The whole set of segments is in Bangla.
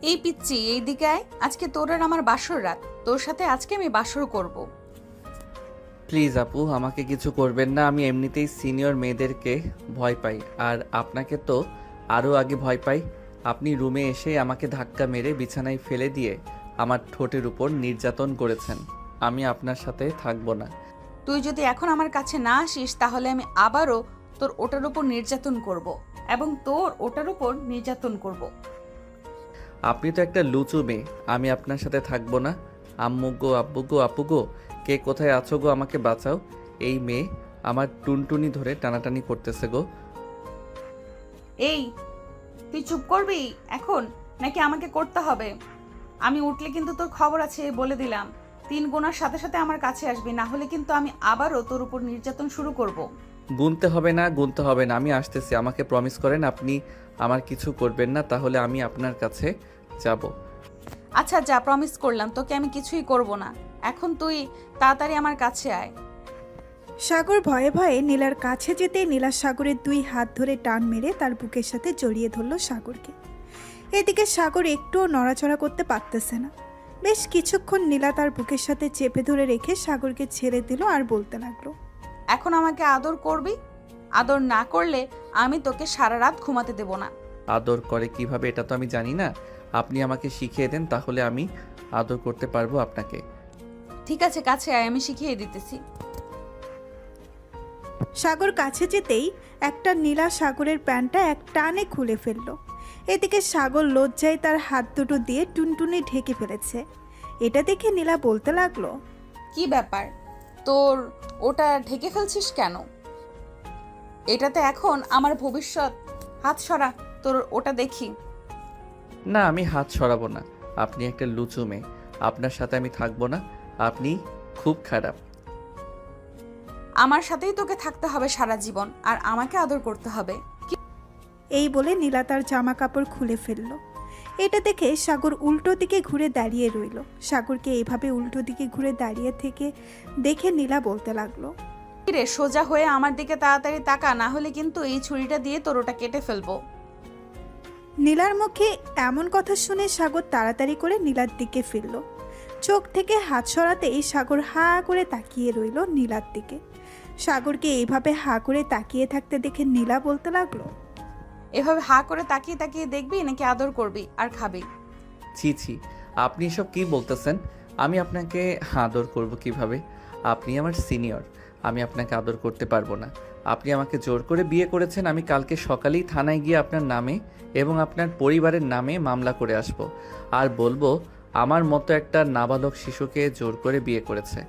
এই পিচ্চি, এইদিকে আয়। আজকে তোর আর আমার বাসর রাত। তোর সাথে আজকে আমি বাসর করব। প্লিজ আপু, আমাকে কিছু করবেন না। আমি এমনিতেই সিনিয়র মেয়েদেরকে ভয় পাই, আর আপনাকে তো আরও আগে ভয় পাই। আপনি রুমে এসে আমাকে ধাক্কা মেরে বিছানায় ফেলে দিয়ে আমার ঠোঁটের উপর নির্যাতন করেছেন। আমি আপনার সাথে থাকবো না। তুই যদি এখন আমার কাছে না আসিস তাহলে আমি আবারও তোর ওটার উপর নির্যাতন করব এবং তোর ওটার উপর নির্যাতন করব। আপনি তো একটা লুচু মেয়ে। আমি আপনার সাথে থাকবো না। আম্মু গো, আব্বু গো, আপু গো, কে কোথায় আছো গো, আমাকে বাঁচাও। এই মেয়ে আমার টুনটুনি ধরে টানাটানি করতেছে গো। এই, তুই চুপ করবি এখন নাকি আমাকে করতে হবে? আমি উঠলে কিন্তু তোর খবর আছে, বলে দিলাম। 3 গোনার সাথে সাথে আমার কাছে আসবি, না হলে কিন্তু আমি আবারও তোর উপর নির্যাতন শুরু করব। গুনতে হবে না, গুনতে হবে না, আমি আসতেছি। আমাকে প্রমিস করেন আপনি আমার কিছু করবেন না, তাহলে আমি আপনার কাছে যাব। আচ্ছা যা, প্রমিস করলাম তোকে আমি কিছুই করব না। এখন তুই তাড়াতাড়ি আমার কাছে আয়। সাগর ভয়ে ভয়ে নীলার কাছে যেতে নীলা সাগরের 2 হাত ধরে টান মেরে তার বুকের সাথে জড়িয়ে ধরল সাগরকে। এদিকে সাগর একটুও নড়াচড়া করতে পারতেছে না। বেশ কিছুক্ষণ নীলা তার বুকের সাথে চেপে ধরে রেখে সাগরকে ছেড়ে দিল আর বলতে লাগলো, এখন আমাকে আদর করবি? আদর না করলে আমি তোকে সারা রাত ঘুমাতে দেব না। আদর করে কিভাবে এটা তো আমি জানি না। আপনি আমাকে শিখিয়ে দেন, তাহলে আমি আদর করতে পারবো আপনাকে। ঠিক আছে, কাছে আয়, আমি শিখিয়ে দিতেছি। সাগর কাছে যেতেই একটা নীলা সাগরের প্যান্টটা এক টানে খুলে ফেলল। এদিকে সাগর লজ্জায় তার হাত দুটো দিয়ে টুনটুনি ঢেকে ফেলেছে। এটা দেখে নীলা বলতে লাগলো, কি ব্যাপার, তোর ওটা ঢেকে ফেলছিস কেন? এটাতে এখন আমার ভবিষ্যৎ। হাত সরা, তোর ওটা দেখি। না, আমি হাত সরাবো না। আপনি একটা লুচু মেয়ে, আপনার সাথে আমি থাকবো না। আপনি খুব খারাপ। আমার সাথেই তোকে থাকতে হবে সারা জীবন, আর আমাকে আদর করতে হবে। এই বলে নীলা তার জামা কাপড় খুলে ফেলল। এটা দেখে সাগর উল্টো দিকে ঘুরে দাঁড়িয়ে রইল। সাগরকে এইভাবে উল্টো দিকে ঘুরে দাঁড়িয়ে থেকে দেখে নীলা বলতে লাগলো, রে, সোজা হয়ে আমার দিকে তাড়াতাড়ি তাকা, না হলে কিন্তু এই ছুরিটা দিয়ে তোর ওটা কেটে ফেলবো। নীলার মুখে এমন কথা শুনে সাগর তাড়াতাড়ি করে নীলার দিকে ফিরল। চোখ থেকে হাত সরাতেই সাগর হা করে তাকিয়ে রইল নীলার দিকে। সাগরকে এইভাবে হা করে তাকিয়ে থাকতে দেখে নীলা বলতে লাগলো, এভাবে হা করে তাকিয়ে তাকিয়ে দেখবি নাকি আদর করবি আর খাবি? ছি ছি, আপনি এসব কি বলতেছেন? আমি আপনাকে আদর করব কিভাবে? আপনি আমার সিনিয়র, আমি আপনাকে আদর করতে পারবো না। আপনি আমাকে জোর করে বিয়ে করেছেন। আমি কালকে সকালেই থানায় গিয়ে আপনার নামে এবং আপনার পরিবারের নামে মামলা করে আসব, আর বলবো আমার মতো একটা নাবালক শিশুকে জোর করে বিয়ে করেছে।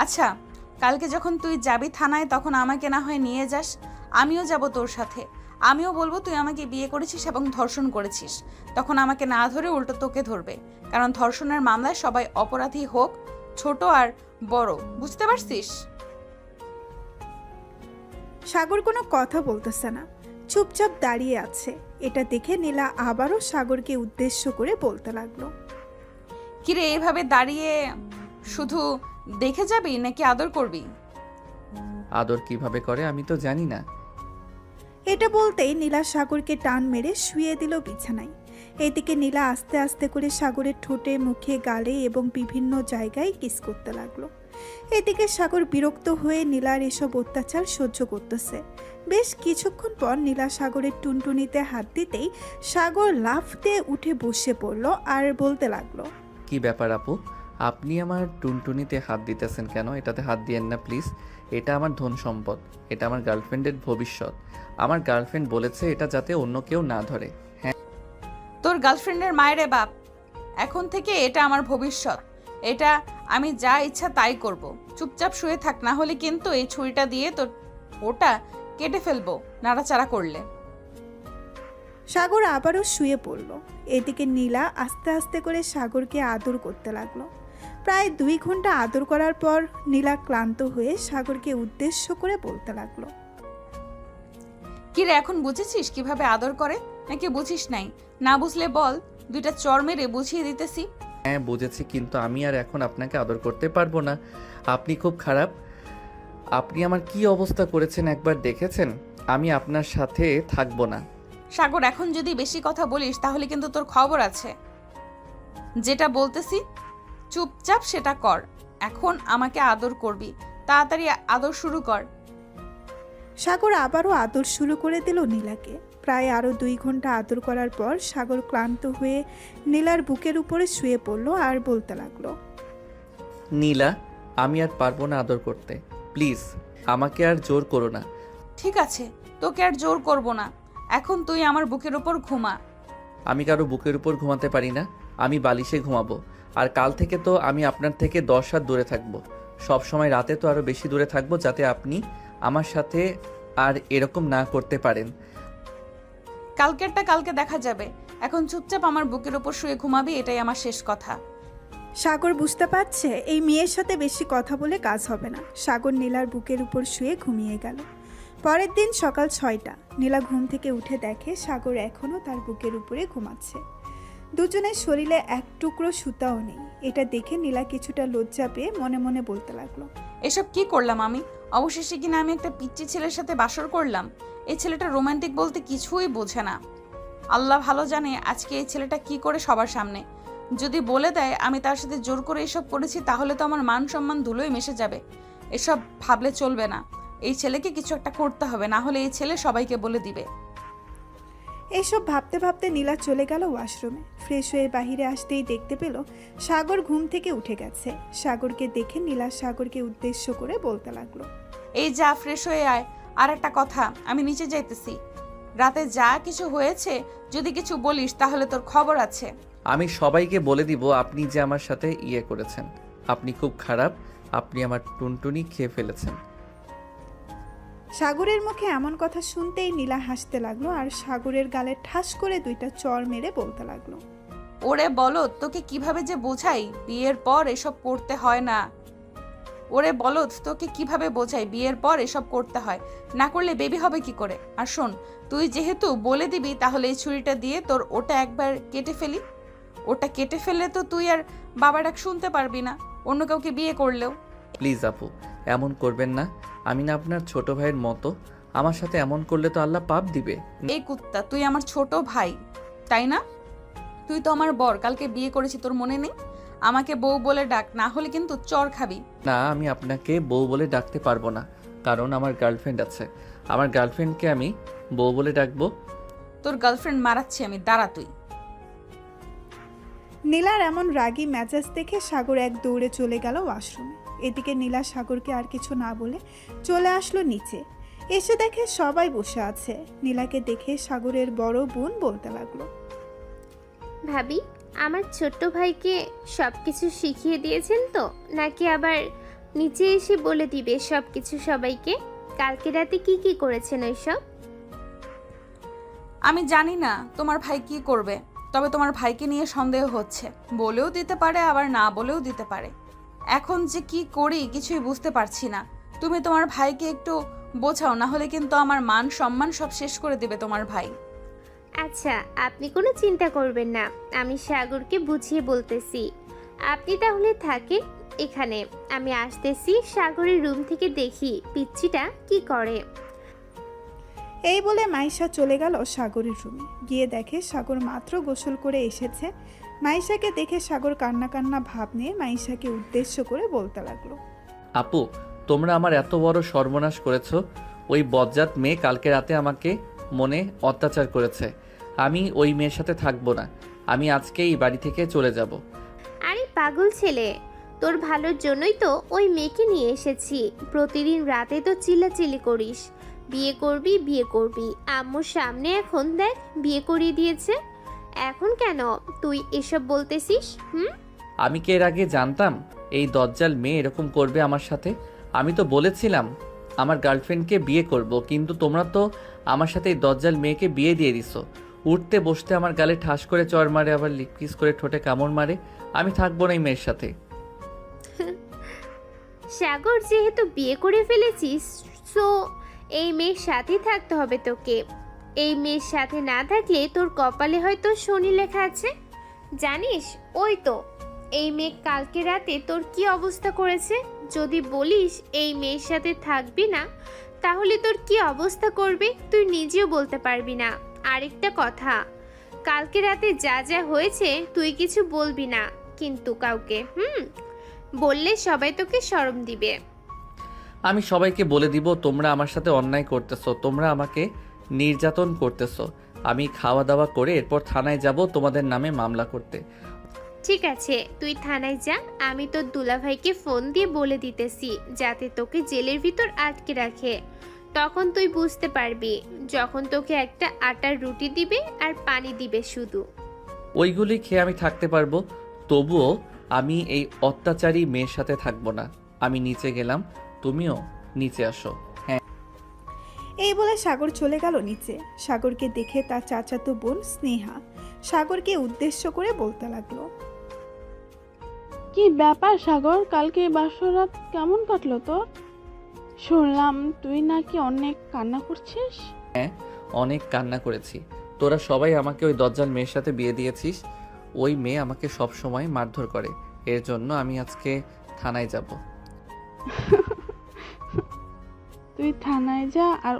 আচ্ছা, কালকে যখন তুই যাবি থানায় তখন আমাকে না হয় নিয়ে যাস, আমিও যাব তোর সাথে। আমিও বলবো তুই আমাকে বিয়ে করেছিস এবং ধর্ষণ করেছিস। তখন আমাকে না ধরে উল্টো তোকে ধরবে, কারণ ধর্ষণের মামলায় সবাই অপরাধী, হোক ছোট আর বড়, বুঝতে পারছিস? সাগর কোনো কথা বলতেছে না, চুপচাপ দাঁড়িয়ে আছে। এটা দেখে নীলা আবারও সাগরকে উদ্দেশ্য করে বলতে লাগলো, কিরে, এভাবে দাঁড়িয়ে শুধু দেখে যাবি নাকি আদর করবি? আদর কিভাবে করে আমি তো জানি না। এটা বলতেই নীলা সাগরকে টান মেরে শুয়ে দিল বিছানায়। এদিকে নীলা আস্তে আস্তে করে সাগরের ঠোঁটে, মুখে, গালে এবং বিভিন্ন জায়গায় কিস করতে লাগলো। এদিকে সাগর বিরক্ত হয়ে নীলার এসব অত্যাচার সহ্য করতেছে। বেশ কিছুক্ষণ পর নীলা সাগরের টুনটুনিতে হাত দিতেই সাগর লাফ দিয়ে উঠে বসে পড়ল আর বলতে লাগলো, কি ব্যাপার আপু, আপনি আমার টুনটুনিতে হাত দিতেছেন কেন? এটাতে হাত দিয়েন না প্লিজ। এটা আমার ধন সম্পদ, এটা আমার গার্লফ্রেন্ডের ভবিষ্যৎ। আমার গার্লফ্রেন্ড বলেছে এটা যাতে অন্য কেউ না ধরে। হ্যাঁ, তোর গার্লফ্রেন্ডের মায়েরে বাপ, এখন থেকে এটা আমার ভবিষ্যৎ। এটা আমি যা ইচ্ছা তাই করব। চুপচাপ শুয়ে থাক, না হলে কিন্তু এই ছুরিটা দিয়ে তোর ওটা কেটে ফেলবো নাড়াচাড়া করলে। সাগর আবারও শুয়ে পড়ল। এদিকে নীলা আস্তে আস্তে করে সাগরকে আদর করতে লাগলো। প্রায় 2 ঘন্টা আদর করার পর নীলা ক্লান্ত হয়ে সাগরকে উদ্দেশ্য করে বলতে লাগলো, কিরে, এখন বুঝেছিস কিভাবে আদর করে নাকি বুঝিস নাই? না বুঝলে বল, 2টা চড় মেরে বুঝিয়ে দিতেছি। হ্যাঁ বুঝেছি, কিন্তু আমি আর এখন আপনাকে আদর করতে পারবো না। আপনি খুব খারাপ। আপনি আমার কি অবস্থা করেছেন একবার দেখেছেন? আমি আপনার সাথে থাকবো না। সাগর, এখন যদি বেশি কথা বলিস তাহলে কিন্তু তোর খবর আছে। যেটা বলতেছি চুপচাপ সেটা কর। এখন আমাকে আদর করবি, তাড়াতাড়ি আদর শুরু কর। সাগর আবারও আদর শুরু করে দিল নীলাকে। প্রায় আরও 2 ঘন্টা আদর করার পর সাগর ক্লান্ত হয়ে নীলার বুকের উপরে শুয়ে পড়ল আর বলতে লাগলো, নীলা, আমি আর পারবো না আদর করতে। প্লিজ আমাকে আর জোর করো না। ঠিক আছে, তোকে আর জোর করব না। এখন তুই আমার বুকের উপর ঘুমা। আমি কারো বুকের উপর ঘুমাতে পারি না, আমি বালিশে ঘুমাবো। আর কাল থেকে তো আমি আপনার থেকে 10 হাত দূরে থাকবো। সব সময় রাতে তো আরও বেশি দূরে থাকবো, যাতে আপনি আমার সাথে আর এরকম না করতে পারেন। কালকেরটা কালকে দেখা যাবে। এখন চুপচাপ আমার বুকের উপর শুয়ে ঘুমাবি, এটাই আমার শেষ কথা। সাগর বুঝতে পারছে এই মেয়ের সাথে বেশি কথা বলে কাজ হবে না। সাগর নীলার বুকের উপর শুয়ে ঘুমিয়ে গেল। পরের দিন সকাল 6টা। নীলা ঘুম থেকে উঠে দেখে সাগর এখনও তার বুকের উপরে ঘুমাচ্ছে। দুজনের শরীরে এক টুকরো সুতাও নেই। এটা দেখে নীলা কিছুটা লজ্জা পেয়ে মনে মনে বলতে লাগলো, এসব কি করলাম আমি? অবশেষে কিনা আমি একটা পিচ্চি ছেলের সাথে বাসর করলাম। এই ছেলেটা রোমান্টিক বলতে কিছুই বোঝে না। আল্লাহ ভালো জানে আজকে এই ছেলেটা কি করে সবার সামনে যদি বলে দেয় আমি তার সাথে জোর করে এসব করেছি, তাহলে তো আমার মান সম্মান ধুলোয় মিশে যাবে। এসব ভাবলে চলবে না। এই ছেলেকে কিছু একটা করতে হবে, না হলে এই ছেলে সবাইকে বলে দিবে। এইসব ভাবতে ভাবতে নীলা চলে গেল ওয়াশরুমে। ফ্রেশ হয়ে বাহিরে আসতেই দেখতে পেল সাগর ঘুম থেকে উঠে গেছে। সাগরকে দেখে নীলা সাগরকে উদ্দেশ্য করে বলতে লাগলো, এই যা, ফ্রেশ হয়ে আয়। আর একটা কথা, আমি নিচে যাইতেছি। রাতে যা কিছু হয়েছে যদি কিছু বলিস তাহলে তোর খবর আছে। আমি সবাইকে বলে দিব আপনি যে আমার সাথে করেছেন। আপনি খুব খারাপ, আপনি আমার টুনটুনি খেয়ে ফেলেছেন। সাগরের মুখে এমন কথা শুনতেই নীলা হাসতে লাগলো আর সাগরের গালে ঠাস করে 2টা চড় মেরে বলতে লাগলো, ওরে বলো তোকে কিভাবে যে বোঝাই, বিয়ের পর এসব করতে হয় না। ওরে বলদ, তোকে কিভাবে বোঝাই, বিয়ের পর এসব করতে হয় না, করলে বেবি হবে কি করে? আর শোন, তুই যেহেতু বলে দিবি তাহলে এই ছুরিটা দিয়ে তোর ওটা একবার কেটে ফেলি। ওটা কেটে ফেললে তো তুই আর বাবা ডাক শুনতে পারবি না, অন্য কাউকে বিয়ে করলেও। প্লিজ আপু, এমন করবেন না। আমি না আপনার ছোট ভাইয়ের মতো। আমার সাথে এমন করলে তো আল্লাহ পাপ দিবে। এই কুত্তা, তুই আমার ছোট ভাই তাই না? তুই তো আমার বর, কালকে বিয়ে করেছি, তোর মনে নেই? আমাকে বউ বলে ডাক, না হলে কিন্তু চর খাবি। না, আমি আপনাকে বউ বলে ডাকতে পারবো না, কারণ আমার গার্লফ্রেন্ড আছে। আমার গার্লফ্রেন্ডকে আমি বউ বলে ডাকবো? তোর গার্লফ্রেন্ড মারাচ্ছি আমি, দাঁড়া তুই। নীলার এমন রাগী মেজাজ দেখে সাগর এক দৌড়ে চলে গেল ওয়াশরুমে। এদিকে নীলা সাগরকে আর কিছু না বলে চলে আসলো নিচে। এসে দেখে সবাই বসে আছে। নীলাকে দেখে সাগরের বড় বোন বলতে লাগলো, ভাবি, আমার ছোট্ট ভাইকে সব কিছু শিখিয়ে দিয়েছেন তো, নাকি আবার নিচে এসে বলে দিবে সব কিছু সবাইকে? কালকে রাতে কি কি করেছেন ওইসব? আমি জানি না তোমার ভাই কি করবে, তবে তোমার ভাইকে নিয়ে সন্দেহ হচ্ছে। বলেও দিতে পারে, আবার না বলেও দিতে পারে। এখন যে কি করি কিছুই বুঝতে পারছি না। তুমি তোমার ভাইকে একটু বোঝাও, না হলে কিন্তু আমার মান সম্মান সব শেষ করে দেবে তোমার ভাই। আচ্ছা, আপনি কোনো চিন্তা করবেন না, আমি সাগরকে বুঝিয়ে বলতেছি। আপনি তাহলে থাকেন এখানে, আমি আসতেছি। সাগরের রুম থেকে দেখি পিচ্চিটা কি করে। এই বলে মাইশা চলে গেল সাগরের রুমে। গিয়ে দেখে সাগর মাত্র গোসল করে এসেছে। মাইশাকে দেখে সাগর কান্না কান্না ভাব নিয়ে মাইশাকে উদ্দেশ্য করে বলতে লাগলো, আপু, তোমরা আমার এত বড় সর্বনাশ করেছো। ওই বজ্জাত মেয়ে কালকে রাতে আমাকে মনে অত্যাচার করেছে। আমি ওই মেয়ের সাথে থাকবো না। আমি আজকেই বাড়ি থেকে চলে যাব। আরে পাগল ছেলে, তোর ভালোর জন্যই তো ওই মেয়েকে নিয়ে এসেছি। প্রতিদিন রাতে তো চিল্লাচিল্লি করিস, বিয়ে করবি বিয়ে করবি। আম্মুর সামনে এখন দেখ বিয়ে করিয়ে দিয়েছে। এখন কেন তুই এসব বলতেছিস? আমি কি এর আগে জানতাম এই দজ্জাল মেয়ে এরকম করবে আমার সাথে? আমি তো বলেছিলাম আমার গার্লফ্রেন্ডকে বিয়ে করব, কিন্তু তোমরা তো আমার সাথে এই দজ্জাল মেয়েকে বিয়ে দিয়ে দিছো। উঠতে বসতে আমার গালে ঠাস করে চড় মারে, আবার লিপ কিস করে ঠোঁটে কামড় মারে। আমি থাকবো না এই মেয়ের সাথে। সাগর, যেহেতু বিয়ে করে ফেলেছিস, সো এই মেয়ের সাথেই থাকতে হবে তোকে। এই মেয়ের সাথে না থাকলে তোর কপালে হয়তো শনি লেখা আছে। জানিস, ওই তো এই মেয়ে কালকে রাতে তোর কি অবস্থা করেছে। যদি বলিস এই মেয়ের সাথে থাকবি না, তাহলে তোর কি অবস্থা করবে তুই নিজেও বলতে পারবি না। আরেকটা কথা, কালকে রাতে যা যা হয়েছে তুই কিছু বলবি না কিন্তু কাউকে, বললে সবাই তোকে শরম দিবে। আমি সবাইকে বলে দিব তোমরা আমার সাথে অন্যায় করতেছো, তোমরা আমাকে নির্যাতন করতেছো। আমি খাওয়া দাওয়া করে এরপর থানায় যাব তোমাদের নামে মামলা করতে। ঠিক আছে, তুই থানায় যা, আমি তোর দুলাভাইকে ফোন দিয়ে বলে দিতেছি যাতে তোকে জেলের ভিতর আটকে রাখে। তখন তুই বুঝতে পারবি যখন তোকে একটা আটার রুটি দিবে আর পানি দিবে শুধু। ওইগুলি খেয়ে আমি থাকতে পারবো, তবুও আমি এই অত্যাচারী মেয়ের সাথে থাকবো না। আমি নিচে গেলাম, তুমিও নিচে আসো। এই বলে সাগর চলে গেল নিচে। সাগরকে দেখে তার চাচাতো বোন স্নেহা সাগরকে উদ্দেশ্য করে বলতে লাগলো। কি ব্যাপার সাগর, কালকে বাসরাত কেমন কাটলো তোর? শুনলাম তুই নাকি অনেক কান্না করছিস। অনেক কান্না করেছি। তোরা সবাই আমাকে ওই দজ্জাল মেয়ের সাথে বিয়ে দিয়েছিস। ওই মেয়ে আমাকে সব সময় মারধর করে, এর জন্য আমি আজকে থানায় যাব। তুই থানায় যা আর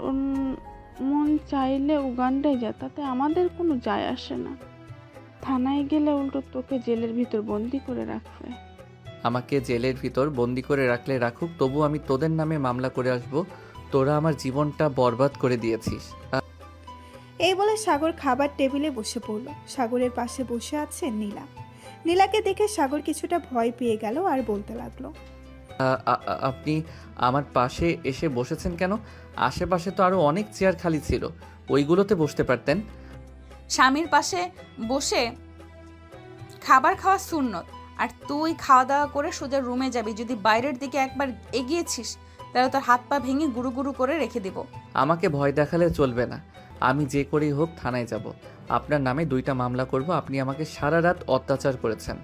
মন চাইলে উগান্ডায় যা, তাতে আমাদের কোনো যায় আসে না। থানায় গেলে উল্টো তোকে জেলের ভিতর বন্দি করে রাখবে। আমাকে জেলের ভিতর বন্দি করে রাখলে রাখুক, তবু আমি তোদের নামে মামলা করে আসব। তোরা আমার জীবনটা বরবাদ করে দিয়েছিস। এই বলে সাগর খাবার টেবিলে বসে পড়ল। সাগরের পাশে বসে আছে নীলা। নীলাকে দেখে সাগর কিছুটা ভয় পেয়ে গেল আর বলতে লাগলো। আপনি আমার পাশে এসে বসেছেন কেন? আশেপাশে তো আরো অনেক চেয়ার খালি ছিল, ওইগুলোতে বসতে পারতেন। স্বামীর পাশে বসে খাবার খাওয়া সুন্নত, আর তুই খাওয়া দাওয়া করে সোজা রুমে যাবি। যদি বাইরের দিকে একবার এগিয়েছিস তাহলে তোর হাত পা ভেঙে গুরু গুরু করে রেখে দিব। আমাকে ভয় দেখালে চলবে না। আমি যে করেই হোক থানায় যাব, আপনার নামে 2টা মামলা করব। আপনি আমাকে সারা রাত অত্যাচার করেছেন।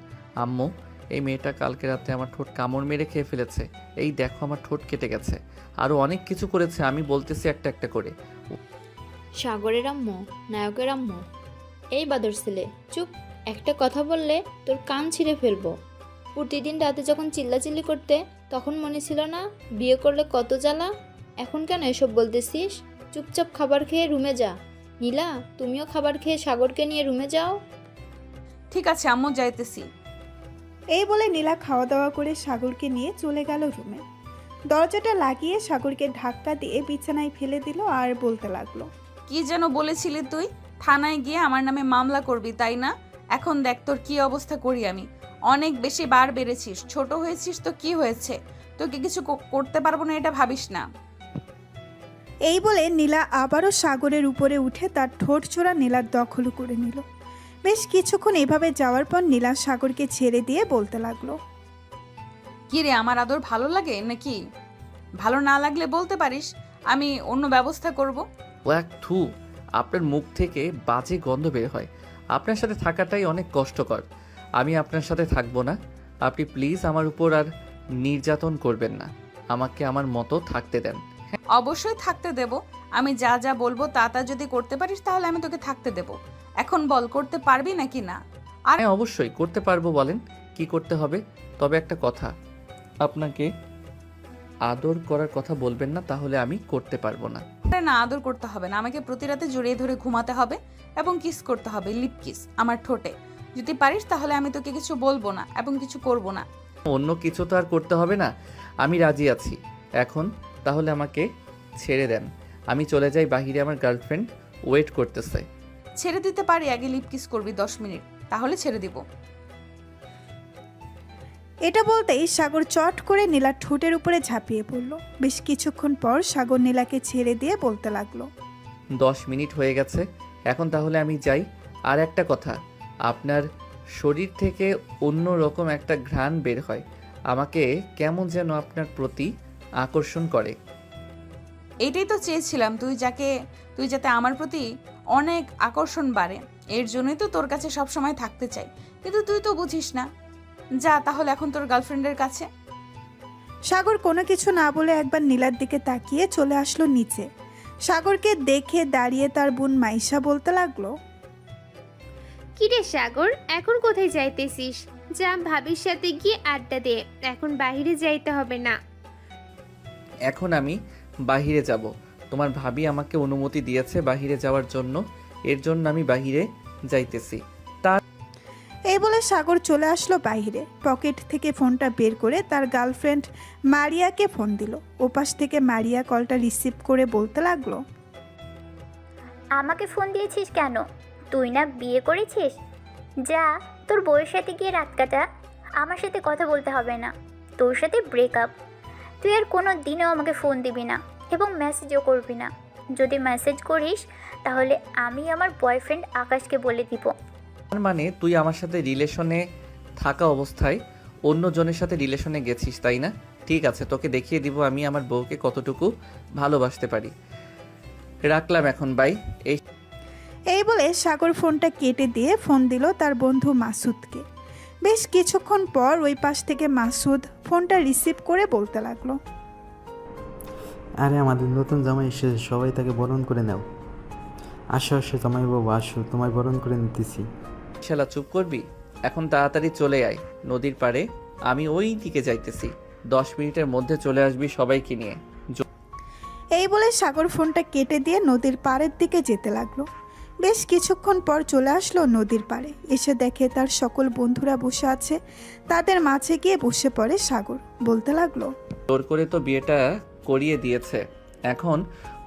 আম্মু, এই মেয়েটা কালকে রাতে আমার ঠোঁট কামড় মেরে খেয়ে ফেলেছে। এই দেখো আমার ঠোঁট কেটে গেছে। আরও অনেক কিছু করেছে, আমি বলতেছি একটা একটা করে। সাগরের আম্মু, নায়কের আম্মু। এই বাদর ছেলে, চুপ! একটা কথা বললে তোর কান ছিঁড়ে ফেলবো। প্রতিদিন রাতে যখন চিল্লাচিল্লি করতে তখন মনে ছিল না বিয়ে করলে কত জ্বালা? এখন কেন এসব বলতেছিস? চুপচাপ খাবার খেয়ে রুমে যা। নীলা, তুমিও খাবার খেয়ে সাগরকে নিয়ে রুমে যাও। ঠিক আছে আম্মু, যাইতেছি। এই বলে নীলা খাওয়া দাওয়া করে সাগরকে নিয়ে চলে গেল রুমে। দরজাটা লাগিয়ে সাগরকে ধাক্কা দিয়ে বিছানায় ফেলে দিল আর বলতে লাগলো। কি যেন বলেছিলি তুই? থানায় গিয়ে আমার নামে মামলা করবি, তাই না? এখন দেখ তোর কি অবস্থা করি আমি। অনেক বেশি বার বেড়েছিস, ছোট হয়েছিস তো কি হয়েছে? তোকে কিছু করতে পারবো না এটা ভাবিস না। এই বলে নীলা আবারও সাগরের উপরে উঠে তার ঠোঁট ছোড়া নীলার দখল করে নিল। বেশ কিছুক্ষণ এভাবে যাওয়ার পর নীলা সাগরকে ছেড়ে দিয়ে বলতে লাগলো। কি রে, আমার আদর ভালো লাগে নাকি? ভালো না লাগলে বলতে পারিস, আমি অন্য ব্যবস্থা করব। ওয়াক থু, আপনার মুখ থেকে বাজে গন্ধ বের হয়। আপনার সাথে থাকাটাই অনেক কষ্টকর। আমি আপনার সাথে থাকবো না। আপনি প্লিজ আমার উপর আর নির্যাতন করবেন না। আমাকে আমার মতো থাকতে দেন। অবশ্যই থাকতে দেব। আমি যা যা বলবো তা তা যদি করতে পারিস তাহলে আমি তোকে থাকতে দেব। এখন বল, করতে পারবি নাকি না? আর হ্যাঁ, অবশ্যই করতে পারবো। বলেন কি করতে হবে। তবে একটা কথা, আপনাকে আদর করার কথা বলবেন না, তাহলে আমি করতে পারবো না। না, আদর করতে হবে না। আমাকে প্রতি রাতে জড়িয়ে ধরে ঘুমাতে হবে এবং কিস করতে হবে, লিপ কিস আমার ঠোঁটে। যদি পারিস তাহলে আমি তোকে কিছু বলবো না এবং কিছু করব না। অন্য কিছু তো আর করতে হবে না। আমি রাজি আছি। এখন তাহলে আমাকে ছেড়ে দেন, আমি চলে যাই বাহিরে। আমার গার্লফ্রেন্ড ওয়েট করতেছে। ছেড়ে দিতে পারি, আগে লিপ কিস করবি 10 মিনিট, তাহলে ছেড়ে দিব। এটা বলতেই সাগর চট করে নীলার ঠোঁটের উপরে ঝাঁপিয়ে পড়ল। বেশ কিছুক্ষণ পর সাগর নীলাকে ছেড়ে দিয়ে বলতে লাগলো। 10 মিনিট হয়ে গেছে, এখন তাহলে আমি যাই। আর একটা কথা, আপনার শরীর থেকে অন্য রকম একটা ঘ্রাণ বের হয়, আমাকে কেমন যেন আপনার প্রতি আকর্ষণ করে। এইটাই তো চেয়েছিলাম, তুই যাতে আমার প্রতি অনেক আকর্ষণ বাড়ে। এর জন্যই তো তোর কাছে সব সময় থাকতে চাই, কিন্তু তুই তো বুঝিস না। যা তাহলে এখন তোর গার্লফ্রেন্ডের কাছে। সাগর কোনো কিছু না বলে একবার নীলার দিকে তাকিয়ে চলে আসলো নিচে। সাগরকে দেখে দাঁড়িয়ে তার বোন মাইশা বলতে লাগলো। কিরে সাগর, এখন কোথায় যাইতেছিস? যা ভাবির সাথে গিয়ে আড্ডা দে, এখন বাইরে যাইতে হবে না। এখন আমি বাহিরে যাব। তোমার ভাবি আমাকে অনুমতি দিয়েছে বাহিরে যাওয়ার জন্য, এর জন্য আমি বাহিরে যাইতেছি। এই বলে সাগর চলে আসলো বাইরে। পকেট থেকে ফোনটা বের করে তার গার্লফ্রেন্ড মারিয়াকে ফোন দিল। ওপাশ থেকে মারিয়া কলটা রিসিভ করে বলতে লাগলো, আমাকে ফোন দিয়েছিস কেন? তুই না বিয়ে করেছিস? যা তোর বউয়ের সাথে গিয়ে রাত কাটা। আমার সাথে কথা বলতে হবে না, তোর সাথে ব্রেকআপ। তুই আর কোনো দিনও আমাকে ফোন দিবি না এবং মেসেজও করবি না। যদি মেসেজ করিস তাহলে আমি আমার বয়ফ্রেন্ড আকাশকে বলে দিব। তার মানে তুই আমার সাথে রিলেশনে থাকা অবস্থায় অন্য জনের সাথে রিলেশনে গেছিস, তাই না? ঠিক আছে, তোকে দেখিয়ে দিব আমি আমার বউকে কতটুকু ভালোবাসতে পারি। রাখলাম এখন, বাই। এই বলে সাগর ফোনটা কেটে দিয়ে ফোন দিল তার বন্ধু মাসুদকে। বেশ কিছুক্ষণ পর ওই পাশ থেকে মাসুদ ফোনটা রিসিভ করে বলতে লাগলো, আরে আমাদের নতুন জামাই এসেছে, সবাই তাকে বরণ করে নাও। আসো আসো জামাই বাবু আসো, তোমায় বরণ করে নিতেছি। শালা চুপ করবি? এখন তাড়াতাড়ি চলে আয় নদীর পাড়ে, আমি ওই দিকে যাইতেছি। 10 মিনিটের মধ্যে চলে আসবি সবাইকে নিয়ে। এই বলে সাগর ফোনটা কেটে দিয়ে নদীর পাড়ের দিকে যেতে লাগলো। বেশ কিছুক্ষণ পর চলে আসলো নদীর পাড়ে। এসে দেখে তার সকল বন্ধুরা বসে আছে। তাদের মাঝে গিয়ে বসে পড়ে সাগর। বলতে লাগলো, জোর করে তো বিয়েটা করিয়ে দিয়েছে, এখন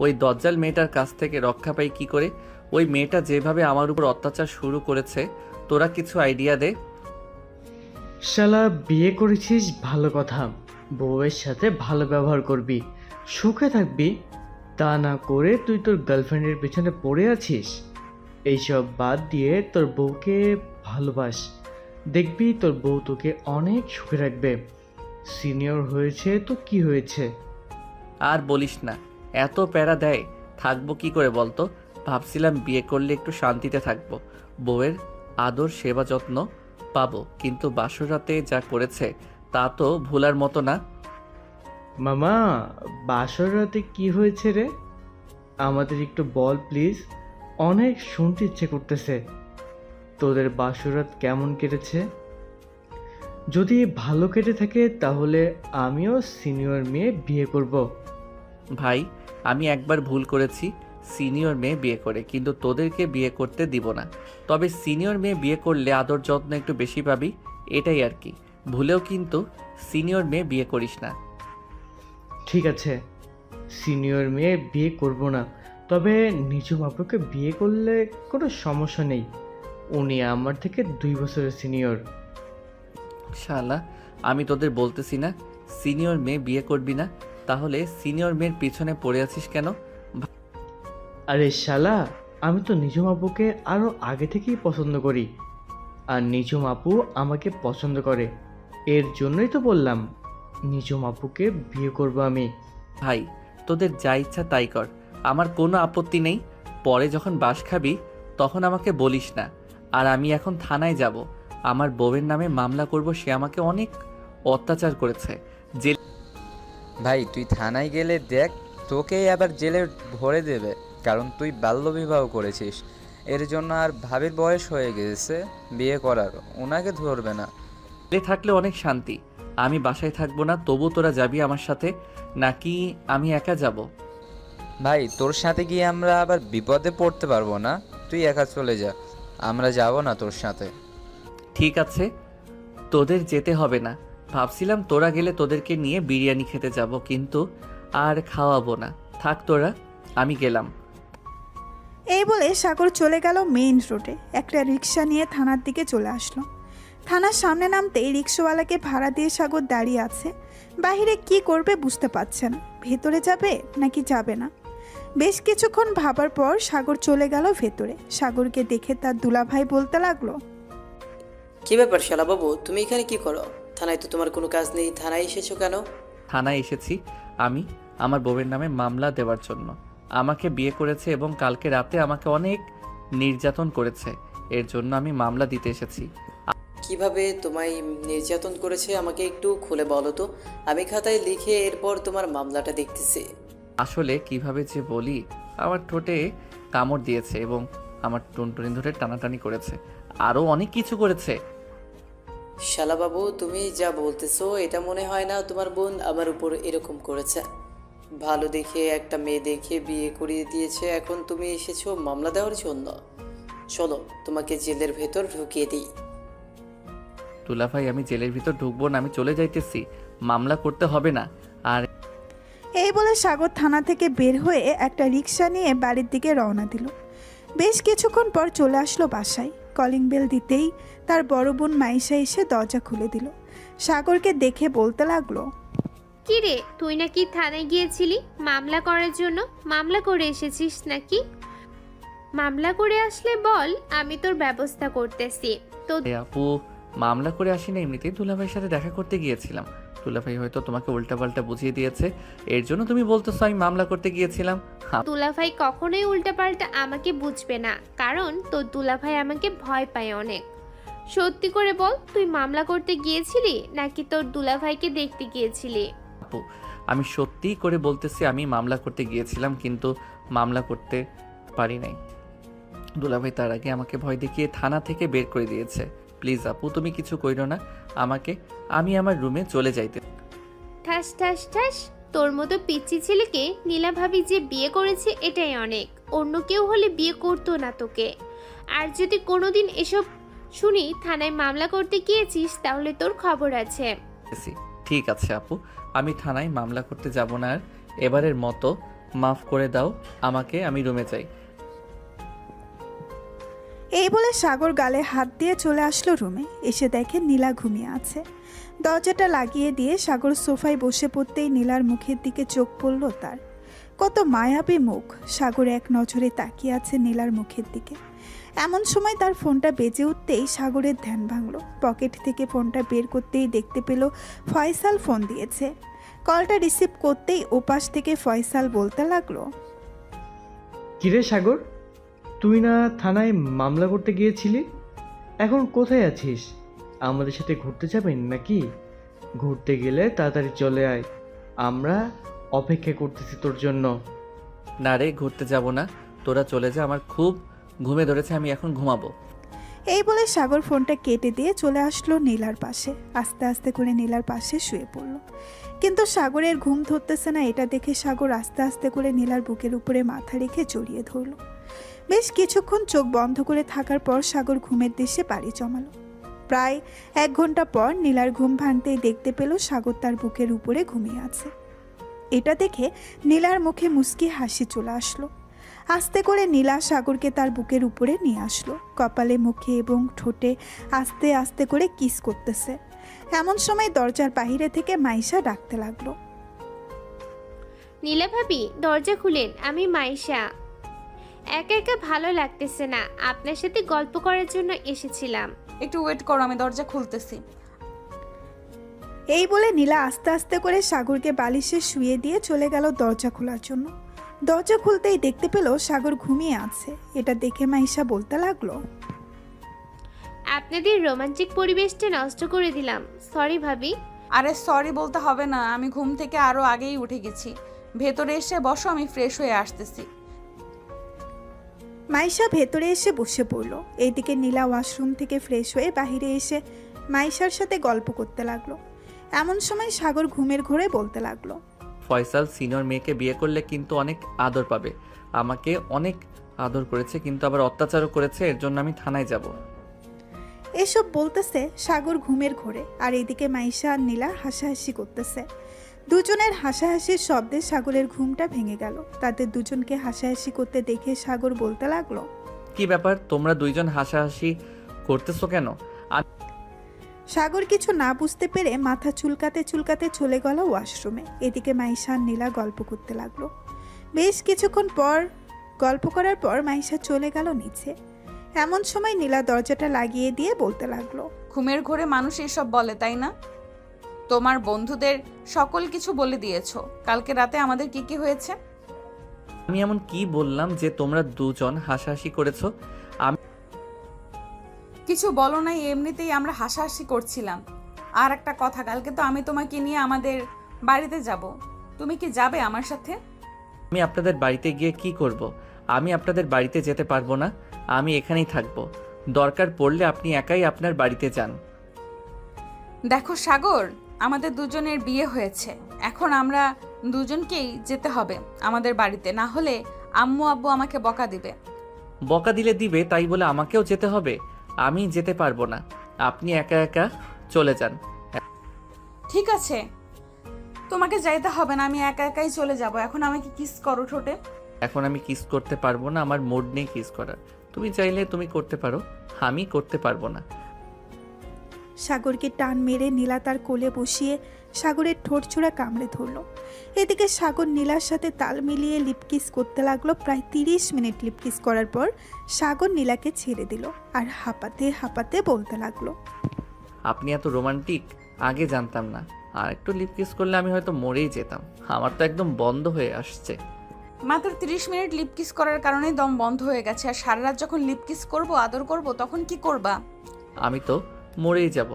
ওই দজ্জাল মেয়েটার কাছ থেকে রক্ষা পাই কি করে? ওই মেয়েটা যেভাবে আমার উপর অত্যাচার শুরু করেছে, তোরা কিছু আইডিয়া দে। শালা বিয়ে করেছিস ভালো কথা, বউয়ের সাথে ভালো ব্যবহার করবি, সুখে থাকবি। তা না করে তুই তোর গার্লফ্রেন্ডের পেছনে পড়ে আছিস। এইসব বাদ দিয়ে তোর বউকে ভালোবাস, দেখবি তোর বউ তোকে অনেক সুখে রাখবে। সিনিয়র হয়েছে তো কি হয়েছে? আর বলিস না, এত প্যারা দেয়, থাকবো কি করে বলতো? ভাবছিলাম বিয়ে করলে একটু শান্তিতে থাকবো, বউয়ের আদর সেবা যত্ন পাবো, কিন্তু বাসর রাতে যা করেছে তা তো ভোলার মতো না। মামা, বাসর রাতে কি হয়েছে রে? আমাদের একটু বল প্লিজ, অনেক শুনতে ইচ্ছে করতেছে। তোদের বাসর রাত কেমন কেটেছে? যদি ভালো কেটে থাকে তাহলে আমিও সিনিয়র মেয়ে বিয়ে করব। ভাই, আমি একবার ভুল করেছি সিনিয়র মেয়ে বিয়ে করে, কিন্তু তোদেরকে বিয়ে করতে দিব না। তবে সিনিয়র মেয়ে বিয়ে করলে আদর যত্ন একটু বেশি পাবি, এটাই আর কি। ভুলেও কিন্তু সিনিয়র মেয়ে বিয়ে করিস না। ঠিক আছে, সিনিয়র মেয়ে বিয়ে করব না, তবে নিজু বাপুকে বিয়ে করলে কোনো সমস্যা নেই। উনি আমার থেকে 2 বছরের সিনিয়র। শালা, আমি তোদের বলতেছি না সিনিয়র মেয়ে বিয়ে করবি না, তাহলে সিনিয়র মেয়ের পিছনে পড়ে আছিস কেন? আরে শালা, আমি তো নিজুম আপুকে আরও আগে থেকেই পছন্দ করি, আর নিজুম আপু আমাকে পছন্দ করে। এর জন্যই তো বললাম নিজুম আপুকে বিয়ে করব আমি। ভাই, তোদের যা ইচ্ছা তাই কর, আমার কোনো আপত্তি নেই। পরে যখন বাস খাবি তখন আমাকে বলিস না। আর আমি এখন থানায় যাব, আমার বউয়ের নামে মামলা করব, সে আমাকে অনেক অত্যাচার করেছে। জেল ভাই তুই থানায় গেলে দেখ, তোকেই আবার জেলে ভরে দেবে, কারণ তুই বাল্যবিবাহ করেছিস। এর জন্য আর ভাবির বয়স হয়ে গেছে বিয়ে করার, ওনাকে ধরবে না। থাকলে অনেক শান্তি, আমি বাসায় থাকবো না, তবু তোরা যাবি আমার সাথে, নাকি আমি একা যাব? ভাই তোর সাথে গিয়ে আমরা আবার বিপদে পড়তে পারবো না, তুই একা চলে যা, আমরা যাব না তোর সাথে। ঠিক আছে, তোদের যেতে হবে না। ভাবছিলাম তোরা গেলে তোদেরকে নিয়ে বিরিয়ানি খেতে যাব, কিন্তু আর খাওয়াবো না, থাক তোরা, আমি গেলাম। এই বলে সাগর চলে গেল মেইন রোডে। একটা রিক্সা নিয়ে থানার দিকে চলে আসলো। থানার সামনে নামতেই রিক্সাওয়ালাকে ভাড়া দিয়ে সাগর দাঁড়িয়ে আছে। বাইরে কি করবে বুঝতে পারছে না, ভেতরে যাবে নাকি যাবে না। বেশ কিছুক্ষণ ভাবার পর সাগর চলে গেল ভেতরে। সাগরকে দেখে তার দুলাভাই বলতে লাগলো, কি ব্যাপার শালা বাবু, তুমি এখানে কি করো? থানায় তো তোমার কোনো কাজ নেই, থানায় এসেছো কেন? থানায় এসেছি আমি আমার বউয়ের নামে মামলা দেওয়ার জন্য। আমাকে বিয়ে করেছে এবং কালকে রাতে আমাকে অনেক নির্যাতন করেছে, এর জন্য আমি মামলা দিতে এসেছি। কিভাবে তোমায় নির্যাতন করেছে আমাকে একটু খুলে বলো তো, আমি খাতায় লিখে এরপর তোমার মামলাটা দেখতেছি। আসলে কিভাবে যে বলি, আমার ঠোঁটে কামড় দিয়েছে এবং আমার টুনটুনি ধরে টানাটানি করেছে, আরও অনেক কিছু করেছে। শালা বাবু, তুমি যা বলতেছো এটা মনে হয় না তোমার বোন আমার উপর এরকম করেছে। ভালো দেখে একটা মেয়ে দেখে বিয়ে করিয়ে দিয়েছে, এখন তুমি এসেছো মামলা দেওয়ার জন্য? চলো তোমাকে জেলের ভেতর ঢুকিয়ে দিই। দুলাভাই আমি জেলের ভিতর ঢুকবো না, আমি চলে যাইতেছি, মামলা করতে হবে না। আর এই বলে সাগর থানা থেকে বের হয়ে একটা রিক্সা নিয়ে বাড়ির দিকে রওনা দিল। বেশ কিছুক্ষণ পর চলে আসলো বাসায়। কলিং বেল দিতেই তার বড় বোন মাইশা এসে দরজা খুলে দিল। সাগরকে দেখে বলতে লাগলো, কি রে, তুই নাকি থানায় গিয়েছিলি মামলা করার জন্য? মামলা করে এসেছিস নাকি? মামলা করে আসলে বল, আমি তোর ব্যবস্থা করতেছি। তো আপু মামলা করে আসি না, এমনিতেই দুলাভাইয়ের সাথে দেখা করতে গিয়েছিলাম। দুলাভাই হয়তো তোমাকে উল্টাপাল্টা বুঝিয়ে দিয়েছে, এর জন্য তুমি বলতেছো আমি মামলা করতে গিয়েছিলাম। দুলাভাই কখনোই উল্টাপাল্টা আমাকে বুঝবে না, কারণ তোর দুলাভাই আমাকে ভয় পায় অনেক। সত্যি করে বল, তুই মামলা করতে গিয়েছিলি নাকি তোর দুলাভাইকে দেখতে গিয়েছিলি? আপু আমি সত্যি করে বলতেছি আমি মামলা করতে গিয়েছিলাম, কিন্তু মামলা করতে পারি নাই। দুলাভাই তার আগে আমাকে ভয় দেখিয়ে থানা থেকে বের করে দিয়েছে। প্লিজ আপু তুমি কিছু কইরো না আমাকে, আমি আমার রুমে চলে যাইতে। ঠাস ঠাস ঠাস, তোর মতো পিচ্চি ছেলেকে নীলা ভাবি যে বিয়ে করেছে এটাই অনেক। অন্য কেউ হলে বিয়ে করতো না তোকে। আর যদি কোনোদিন এসব শুনি থানায় মামলা করতে গিয়েছিস, তাহলে তোর খবর আছে। ঠিক আছে আপু, আমি থানায় মামলা করতে যাব না আর। এবারের মতো মাফ করে দাও আমাকে, আমি রুমে যাই। এই বলে সাগর গালে হাত দিয়ে চলে আসলো রুমে। এসে দেখে নীলা ঘুমিয়ে আছে। দরজাটা লাগিয়ে দিয়ে সাগর সোফায় বসে পড়তেই নীলার মুখের দিকে চোখ পড়ল তার। কত মায়াবী মুখ! সাগর এক নজরে তাকিয়ে আছে নীলার মুখের দিকে। এমন সময় তার ফোনটা বেজে উঠতেই সাগরের ধ্যান ভাঙল। পকেট থেকে ফোনটা বের করতেই দেখতে পেল ফয়সাল ফোন দিয়েছে। কলটা রিসিভ করতেই ওপাশ থেকে ফয়সাল বলতে লাগলো, কিরে সাগর, তুই না থানায় মামলা করতে গিয়েছিলি? এখন কোথায় আছিস? আমাদের সাথে ঘুরতে যাবেন নাকি? ঘুরতে গেলে তাড়াতাড়ি চলে আয়, আমরা অপেক্ষা করতেছি তোর জন্য। না রে, ঘুরতে যাব না, তোরা চলে যা, আমার খুব ঘুমে ধরেছে, আমি এখন ঘুমাবো। এই বলে সাগর ফোনটা কেটে দিয়ে চলে আসলো নীলার পাশে। আস্তে আস্তে করে নীলার পাশে শুয়ে পড়ল। কিন্তু সাগরের ঘুম ধরতেছে না। এটা দেখে সাগর আস্তে আস্তে করে নীলার বুকের উপরে মাথা রেখে জড়িয়ে ধরল। বেশ কিছুক্ষণ চোখ বন্ধ করে থাকার পর সাগর ঘুমের দেশে পাড়ি জমালো। প্রায় 1 ঘন্টা পর নীলার ঘুম ভাঙতেই দেখতে পেল সাগর তার বুকের উপরে ঘুমিয়ে আছে। এটা দেখে নীলার মুখে মুচকি হাসি চলে আসলো। আস্তে করে নীলা সাগরকে তার বুকের উপরে নিয়ে আসলো। কপালে, মুখে এবং ঠোঁটে আস্তে আস্তে করে কিস করতেছে। এমন সময় দরজার বাইরে থেকে মাইশা ডাকতে লাগলো, নীলা ভাবি দরজা খুলেন, আমি মাইশা। একা একা ভালো লাগতেছে না, আপনার সাথে গল্প করার জন্য এসেছিলাম। একটু ওয়েট করো, আমি দরজা খুলতেছি। এই বলে নীলা আস্তে আস্তে করে সাগরকে বালিশে শুয়ে দিয়ে চলে গেল দরজা খোলার জন্য। দরজা খুলতেই দেখতে পেল সাগর ঘুমিয়ে আছে। এটা দেখে মাইশা বলতে লাগলো, আপনাদের রোমান্টিক পরিবেশটা নষ্ট করে দিলাম, সরি ভাবি। আরে সরি বলতে হবে না, আমি ঘুম থেকে আরো আগেই উঠে গেছি। ভেতরে এসে বসো, আমি ফ্রেশ হয়ে আসতেছি। মাইশা ভেতরে এসে বসে পড়ল। এইদিকে নীলা ওয়াশরুম থেকে ফ্রেশ হয়ে বাইরে এসে মাইশার সাথে গল্প করতে লাগলো। এমন সময় সাগর ঘুমের ঘোরে বলতে লাগলো, ফয়সাল সিনিয়র মেয়েকে বিয়ে করলে কিন্তু অনেক আদর পাবে। আমাকে অনেক আদর করেছে, কিন্তু আবার অত্যাচারও করেছে, এর জন্য আমি থানায় যাব। এসব বলতেছে সাগর ঘুমের ঘোরে। আর এদিকে মাইশা আর নীলা হাসাহাসি করতেছে। দুজনের হাসাহাসির শব্দে সাগরের ঘুমটা ভেঙে গেল। তাদের দুজনকে হাসাহাসি করতে দেখে সাগর বলতে লাগলো, কি ব্যাপার, তোমরা দুইজন হাসাহাসি করতেছো কেন? সাগর কিছু না বুঝতে পেরে মাথা চুলকাতে চুলকাতে চলে গেল ওয়াশরুমে। এদিকে মাইশা আর নীলা গল্প করতে লাগলো। বেশ কিছুক্ষণ পর গল্প করার পর মাইশা চলে গেল নিচে। এমন সময় নীলা দরজাটা লাগিয়ে দিয়ে বলতে লাগলো, ঘুমের ঘোরে মানুষ এসব বলে, তাই না? তোমার বন্ধুদের সকল কিছু বলে দিয়েছো কালকে রাতে আমাদের কি কি হয়েছে। আমি এমন কি বললাম যে তোমরা দুজন হাসাহাসি করেছো? কিছু বলো নাই, এমনিতেই আমরা হাসাহাসি করছিলাম। আর একটা কথা, কালকে তো আমি তোমাকে নিয়ে আমাদের বাড়িতে যাব, তুমি কি যাবে আমার সাথে? আমি আপনাদের বাড়িতে গিয়ে কি করব? আমি আপনাদের বাড়িতে যেতে পারবো না, আমি এখানেই থাকবো। দরকার পড়লে আপনি একাই আপনার বাড়িতে যান। দেখো সাগর, আমাদের দুজনের বিয়ে হয়েছে, এখন আমরা দুজনকেই যেতে হবে আমাদের বাড়িতে, না হলে আম্মু আব্বু আমাকে বকা দিবে। বকা দিলে দিবে তাই বলে আমাকেও যেতে হবে? আমি যেতে পারবো না, আপনি একা একা চলে যান। ঠিক আছে, তোমাকে যাইতে হবে না, আমি একা একাই চলে যাব। এখন আমাকে কিস করো ঠোঁটে। এখন আমি কিস করতে পারবো না, আমার মুড নেই কিস করার। তুমি চাইলে তুমি করতে পারো, আমি করতে পারবো না। সাগরকে টান মেরে নীলা তার কোলে বসিয়ে সাগরের ঠোঁট ছোড়া কামড়ে ধরল। এদিকে সাগর নীলার সাথে তাল মিলিয়ে লিপকিস করতে লাগলো। প্রায় 30 মিনিট লিপকিস করার পর সাগর নীলাকে ছেড়ে দিল আর হাঁপাতে হাঁপাতে বলতে লাগলো, আপনি এত রোমান্টিক, আগে জানতাম না। আর একটু লিপ কিস করলে আমি হয়তো মরেই যেতাম। আমার তো একদম বন্ধ হয়ে আসছে। মাত্র 30 মিনিট লিপ কিস করার কারণে দম বন্ধ হয়ে গেছে। আর সারা রাত যখন লিপ কিস করবো, আদর করব, তখন কি করবা? আমি তো মরেই যাব।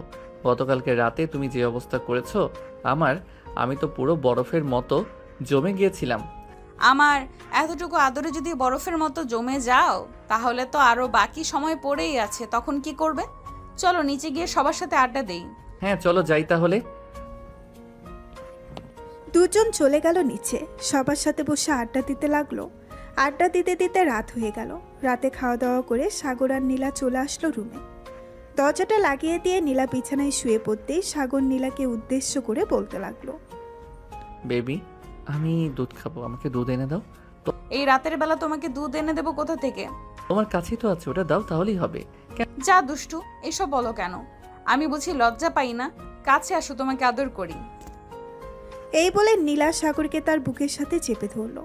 গতকালকে রাতে তুমি যে অবস্থা করেছো আমি তো পুরো বরফের মতো জমে গিয়েছিলাম। আমার এতটুকু আদরে যদি বরফের মতো জমে যাও, তাহলে তো আরো বাকি সময় পড়েই আছে। তখন কি করবে? চলো নিচে গিয়ে সবার সাথে আড্ডা দেই। হ্যাঁ চলো যাই তাহলে। দুজন চলে গেল নিচে, সবার সাথে বসে আড্ডা দিতে লাগলো। আড্ডা দিতে দিতে রাত হয়ে গেল। রাতে খাওয়া দাওয়া করে সাগর আর নীলা চলে আসলো রুমে। দরজাটা লাগিয়ে দিয়ে নীলা বিছানায় শুয়ে পড়তেই সাগর নীলাকে উদ্দেশ্য করে বলতে লাগলো, বেবি আমি দুধ খাবো, আমাকে দুধ এনে দাও। এই রাতের বেলা তোমাকে দুধ এনে দেবো কোথা থেকে? তোমার কাছেই তো আছে, ওটা দাও তাহলেই হবে। যা দুষ্টু, এসব বলো কেন? আমি বুঝি লজ্জা পাই না? কাছে আসো, তোমাকে আদর করি। এই বলে নীলা সাগরকে তার বুকের সাথে চেপে ধরলো।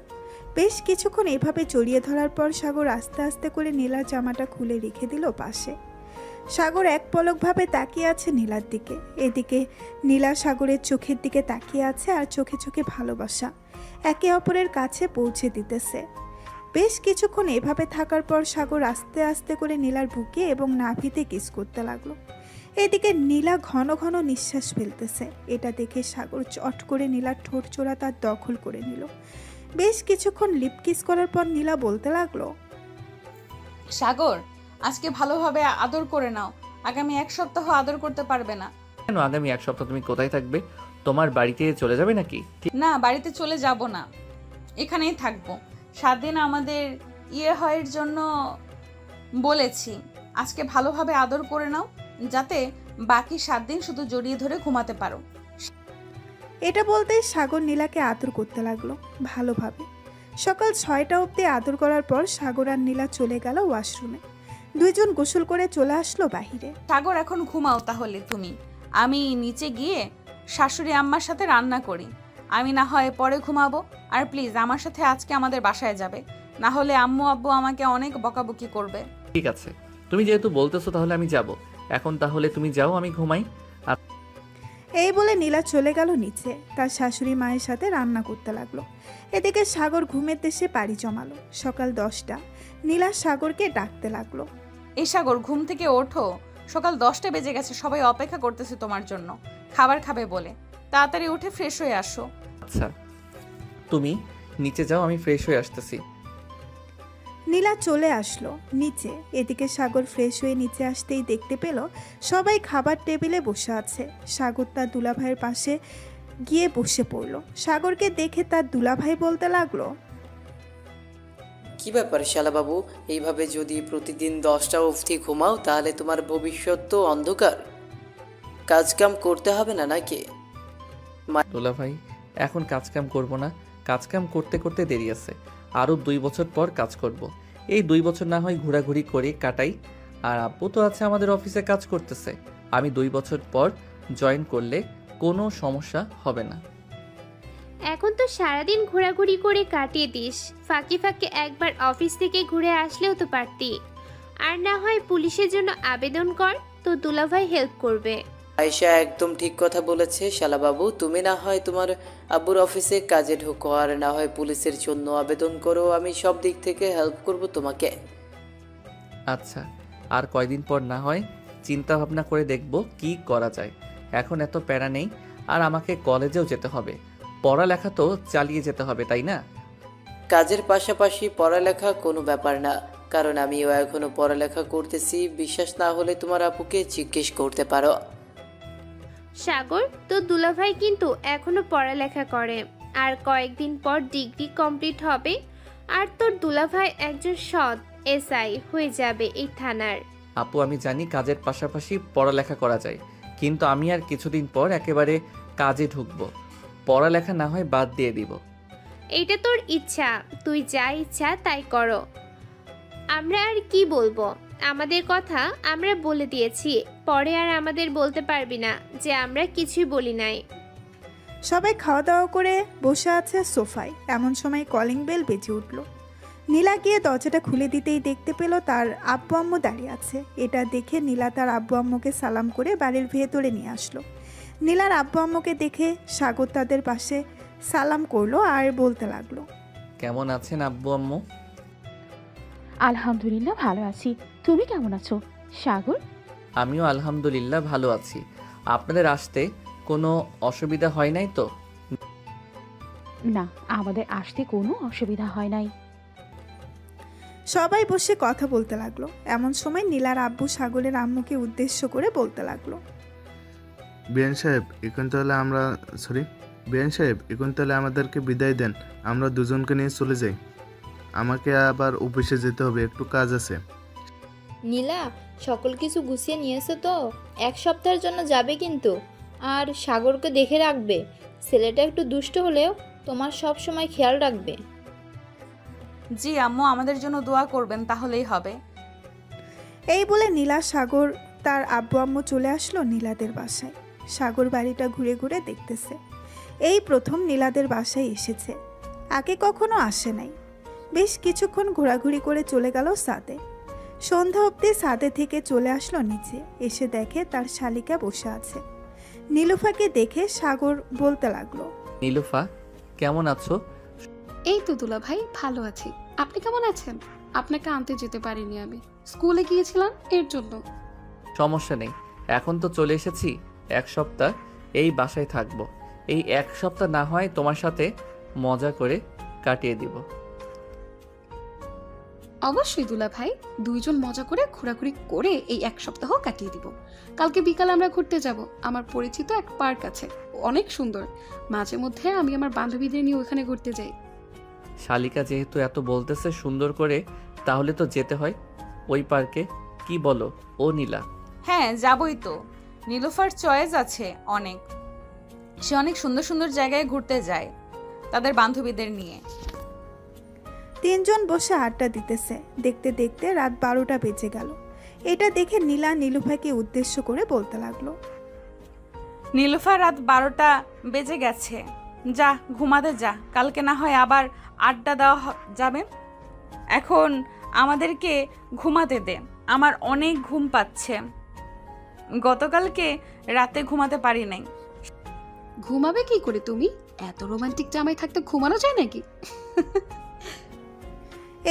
বেশ কিছুক্ষণ এভাবে জড়িয়ে ধরার পর সাগর আস্তে আস্তে করে নীলার জামাটা খুলে রেখে দিল পাশে। সাগর এক পলকভাবে তাকিয়ে আছে নীলার দিকে। এদিকে নীলা সাগরের চোখের দিকে তাকিয়ে আছে আর চোখে চোখে ভালোবাসা একে অপরের কাছে পৌঁছে দিতেছে। বেশ কিছুক্ষণ এভাবে থাকার পর সাগর আস্তে আস্তে করে নীলার বুকে এবং নাভিতে কিস করতে লাগলো। এদিকে নীলা ঘন ঘন নিঃশ্বাস ফেলতেছে। এটা দেখে সাগর চট করে নীলার ঠোঁট চোরা তার দখল করে নিল। বেশ কিছুক্ষণ লিপ কিস করার পর নীলা বলতে লাগলো, সাগর, আজকে ভালোভাবে আদর করে নাও। আগামী 1 সপ্তাহ আদর করতে পারবে না। কেন? আগামী 1 সপ্তাহ তুমি কোথায় থাকবে? তোমার বাড়িতে চলে যাবে নাকি? না, বাড়িতে চলে যাব না, এখানেই থাকবো। 7 দিন আমাদের হওয়ার জন্য বলেছি। আজকে ভালোভাবে আদর করে নাও, যাতে বাকি 7 দিন শুধু জড়িয়ে ধরে ঘুমাতে পারো। এটা বলতেই সাগর নীলাকে আদর করতে লাগলো ভালোভাবে। সকাল 6টা অবধি আদর করার পর সাগর আর নীলা চলে গেল ওয়াশরুমে। দুইজন গোসল করে চলে আসলো বাহিরে। সাগর, এখন ঘুমাও তাহলে তুমি। আমি নিচে গিয়ে শাশুড়ি আম্মার সাথে রান্না করি। আমি না হয় পরে ঘুমাবো। আর প্লিজ আমার সাথে আজকে আমাদের বাসায় যাবে, না হলে আম্মু আব্বু আমাকে অনেক বকাবকি করবে। ঠিক আছে, তুমি যেহেতু বলতেছো তাহলে আমি যাব। এখন তাহলে তুমি যাও, আমি ঘুমাই। এই বলে নীলা চলে গেল নিচে, তার শাশুড়ি মায়ের সাথে রান্না করতে লাগলো। এদিকে সাগর ঘুমের দেশে পাড়ি জমালো। সকাল 10টা। নীলা সাগরকে ডাকতে লাগলো, এই সাগর, ঘুম থেকে ওঠো। সকাল 10টা বেজে গেছে, সবাই অপেক্ষা করতেছে তোমার জন্য খাবার খাবে বলে। তাড়াতাড়ি উঠে ফ্রেশ হয়ে আসো। আচ্ছা, তুমি নিচে যাও, আমি ফ্রেশ হয়ে আসতেছি। নীলা চলে আসলো নিচে। এদিকে সাগর ফ্রেশ হয়ে নিচে আসতেই দেখতে পেল সবাই খাবার টেবিলে বসে আছে। সাগর তার দুলাভাইয়ের পাশে গিয়ে বসে পড়ল। সাগরকে দেখে তার দুলাভাই বলতে লাগলো, কি ব্যাপার শালাবাবু, এইভাবে যদি প্রতিদিন 10টা অবধি ঘুমাও তাহলে তোমার ভবিষ্যৎ তো অন্ধকার। কাজকাম করতে হবে না নাকি? দোলা ভাই, এখন কাজকাম করব না। কাজকাম করতে করতে দেরি আছে, আরও 2 বছর পর কাজ করব। এই 2 বছর না হয় ঘোরাঘুরি করে কাটাই। আর আব্বু তো আছে আমাদের অফিসে কাজ করতেছে। আমি 2 বছর পর জয়েন করলে কোনো সমস্যা হবে না। এখন তো সারাদিন ঘোরাঘুরি করে কাটিয়ে দিস, ফাঁকে ফাঁকে একবার অফিস থেকে ঘুরে আসলেও তো পারতি। আর না হয় পুলিশের জন্য আবেদন কর, তো দুলাভাই হেল্প করবে। আয়েশা একদম ঠিক কথা বলেছে শালাবাবু। তুমি না হয় তোমার আব্বুর অফিসে কাজে ঢোকো, আর না হয় পুলিশের জন্য আবেদন করো। আমি সব দিক থেকে হেল্প করব তোমাকে। আচ্ছা, আর কয়দিন পর না হয় চিন্তা ভাবনা করে দেখব কি করা যায়। এখন এত প্যারা নেই। আর আমাকে কলেজেও যেতে হবে, পড়ালেখা তো চালিয়ে যেতে হবে, তাই না? কাজের পাশাপাশি পড়ালেখা কোনো ব্যাপার না, কারণ আমিও এখনো পড়ালেখা করতেছি। বিশ্বাস না হলে তোমার আপুকে জিজ্ঞেস করতে পারো। সাগর, তো দুলাভাই কিন্তু এখনো পড়ালেখা করে, আর কয়েকদিন পর ডিগ্রি কমপ্লিট হবে। আর তোর দুলাভাই একজন সৎ এসআই হয়ে যাবে এই থানার। আপু আমি জানি কাজের পাশাপাশি পড়ালেখা করা যায়, কিন্তু আমি আর কিছুদিন পর একেবারে কাজে ঢুকবো। পড়ালেখা না হয় বাদ দিয়ে দিব। এইটা তোর ইচ্ছা, তুই যা ইচ্ছা তাই করো। আমরা আর কি বলবো? আমাদের কথা আমরা বলে দিয়েছি, পরে আর আমাদের বলতে পারবি না যে আমরা কিছুই বলি নাই। সবাই খাওয়া দাওয়া করে বসে আছে সোফায়। এমন সময় কলিং বেল বেজে উঠল। নীলা গিয়ে দরজাটা খুলে দিতেই দেখতে পেল তার আব্বু আম্মু দাঁড়িয়ে আছে। এটা দেখে নীলা তার আব্বু আম্মুকে সালাম করে বাড়ির ভেতরে নিয়ে আসলো। নীলার আব্বু আম্মুকে দেখে সাগর তাদের পাশে সালাম করলো আর বলতে লাগলো, কেমন আছেন আব্বু আম্মু? আলহামদুলিল্লাহ ভালো আছি। তুমি কেমন আছো সাগর? আমিও আলহামদুলিল্লাহ ভালো আছি। আপনাদের আসতে কোনো অসুবিধা হয় নাই তো? না, আমাদের আসতে কোনো অসুবিধা হয় নাই। সবাই বসে কথা বলতে লাগলো। এমন সময় নীলার আব্বু সাগরের আম্মুকে উদ্দেশ্য করে বলতে লাগলো, বিয়ান সাহেব এখন তাহলে আমাদেরকে বিদায় দেন, আমরা দুজনকে নিয়ে চলে যাই। আমাকে আবার অফিসে যেতে হবে, একটু কাজ আছে। নীলা, সকল কিছু গুছিয়ে নিয়েছো তো? 1 সপ্তাহের জন্য যাবে কিন্তু। আর সাগরকে দেখে রাখবে, ছেলেটা একটু দুষ্ট হলেও তোমার সব সময় খেয়াল রাখবে। জি আম্মু, আমাদের জন্য দোয়া করবেন, তাহলেই হবে। এই বলে নীলা সাগর তার আব্বু আম্মু চলে আসলো নীলাদের বাসায়। সাগর বাড়িটা ঘুরে ঘুরে দেখতেছে। এই প্রথম নীলাদের বাসায় এসেছে, আগে কখনো আসে নাই। বেশ কিছুক্ষণ ঘোরাঘুরি করে চলে গেল ছাদে। সন্ধ্যা অবধি ছাদে থেকে চলে আসলো নিচে। এসে দেখে তার শালিকা বসে আছে। নীলুফাকে দেখে সাগর বলতে লাগলো, নীলুফা কেমন আছো? এই তো দুলা ভাই, ভালো আছি। আপনি কেমন আছেন? আপনাকে আনতে যেতে পারিনি, আমি স্কুলে গিয়েছিলাম এর জন্য। সমস্যা নেই, এখন তো চলে এসেছি। 1 সপ্তাহ এই বাসায় থাকবো। এই 1 সপ্তাহ না হয় তোমার সাথে মজা করে কাটিয়ে দিব। অবশ্যই দুলা ভাই, দুইজন মজা করে ঘোরাঘুরি করে এই 1 সপ্তাহ কাটিয়ে দিব। কালকে বিকালে আমরা ঘুরতে যাব। আমার পরিচিত এক পার্ক আছে, অনেক সুন্দর। মাঝে মধ্যে আমি আমার বান্ধবীদের নিয়ে ওখানে ঘুরতে যাই। শালিকা যেহেতু এত বলতেছে সুন্দর করে, তাহলে তো যেতে হয় ওই পার্কে। কি বলো ও নীলা? হ্যাঁ যাবই তো। নীলুফার চয়েস আছে অনেক, সে অনেক সুন্দর সুন্দর জায়গায় ঘুরতে যায় তাদের বান্ধবীদের নিয়ে। তিনজন বসে আড্ডা দিতেছে। দেখতে দেখতে রাত 12টা বেজে গেল। এটা দেখে নীলা নীলুফাকে উদ্দেশ্য করে বলতে লাগলো, নীলুফা, রাত 12টা বেজে গেছে, যা ঘুমাতে যা। কালকে না হয় আবার আড্ডা দেওয়া যাবে। এখন আমাদেরকে ঘুমাতে দে, আমার অনেক ঘুম পাচ্ছে। গতকালকে রাতে ঘুমাতে পারি নাই। ঘুমাবে কি করে তুমি? এত রোমান্টিক জামাই থাকতে ঘুমানো যায় নাকি?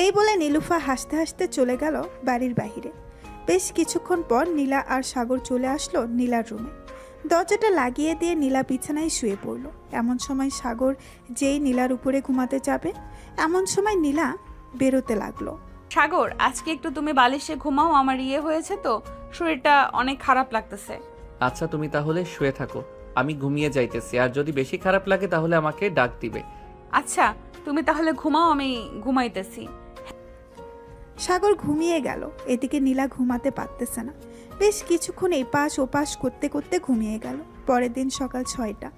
এই বলে নীলুফা হাসতে হাসতে চলে গেল বাড়ির বাইরে। বেশ কিছুক্ষণ পর নীলা আর সাগর চলে আসলো নীলার রুমে। দরজাটা লাগিয়ে দিয়ে নীলা বিছানায় শুয়ে পড়ল। এমন সময় সাগর যেই নীলার উপরে ঘুমাতে যাবে, এমন সময় নীলা বেরোতে লাগলো। সাগর, আজকে একটু তুমি বালিশে ঘুমাও, আমার হয়েছে তো, শরীরটা অনেক খারাপ লাগতেছে। আচ্ছা তুমি তাহলে শুয়ে থাকো, আমি ঘুমিয়ে যাইতেছি। আর যদি বেশি খারাপ লাগে তাহলে আমাকে ডাক দিবে। আচ্ছা তুমি তাহলে ঘুমাও, আমি ঘুমাইতেছি। সাগর ঘুমিয়ে গেল। এদিকে নীলা ঘুমাতে পারতেছে না। বেশ কিছুক্ষণ এপাশ ওপাশ করতে করতে ঘুমিয়ে গেল। পরের দিন সকাল 6টা।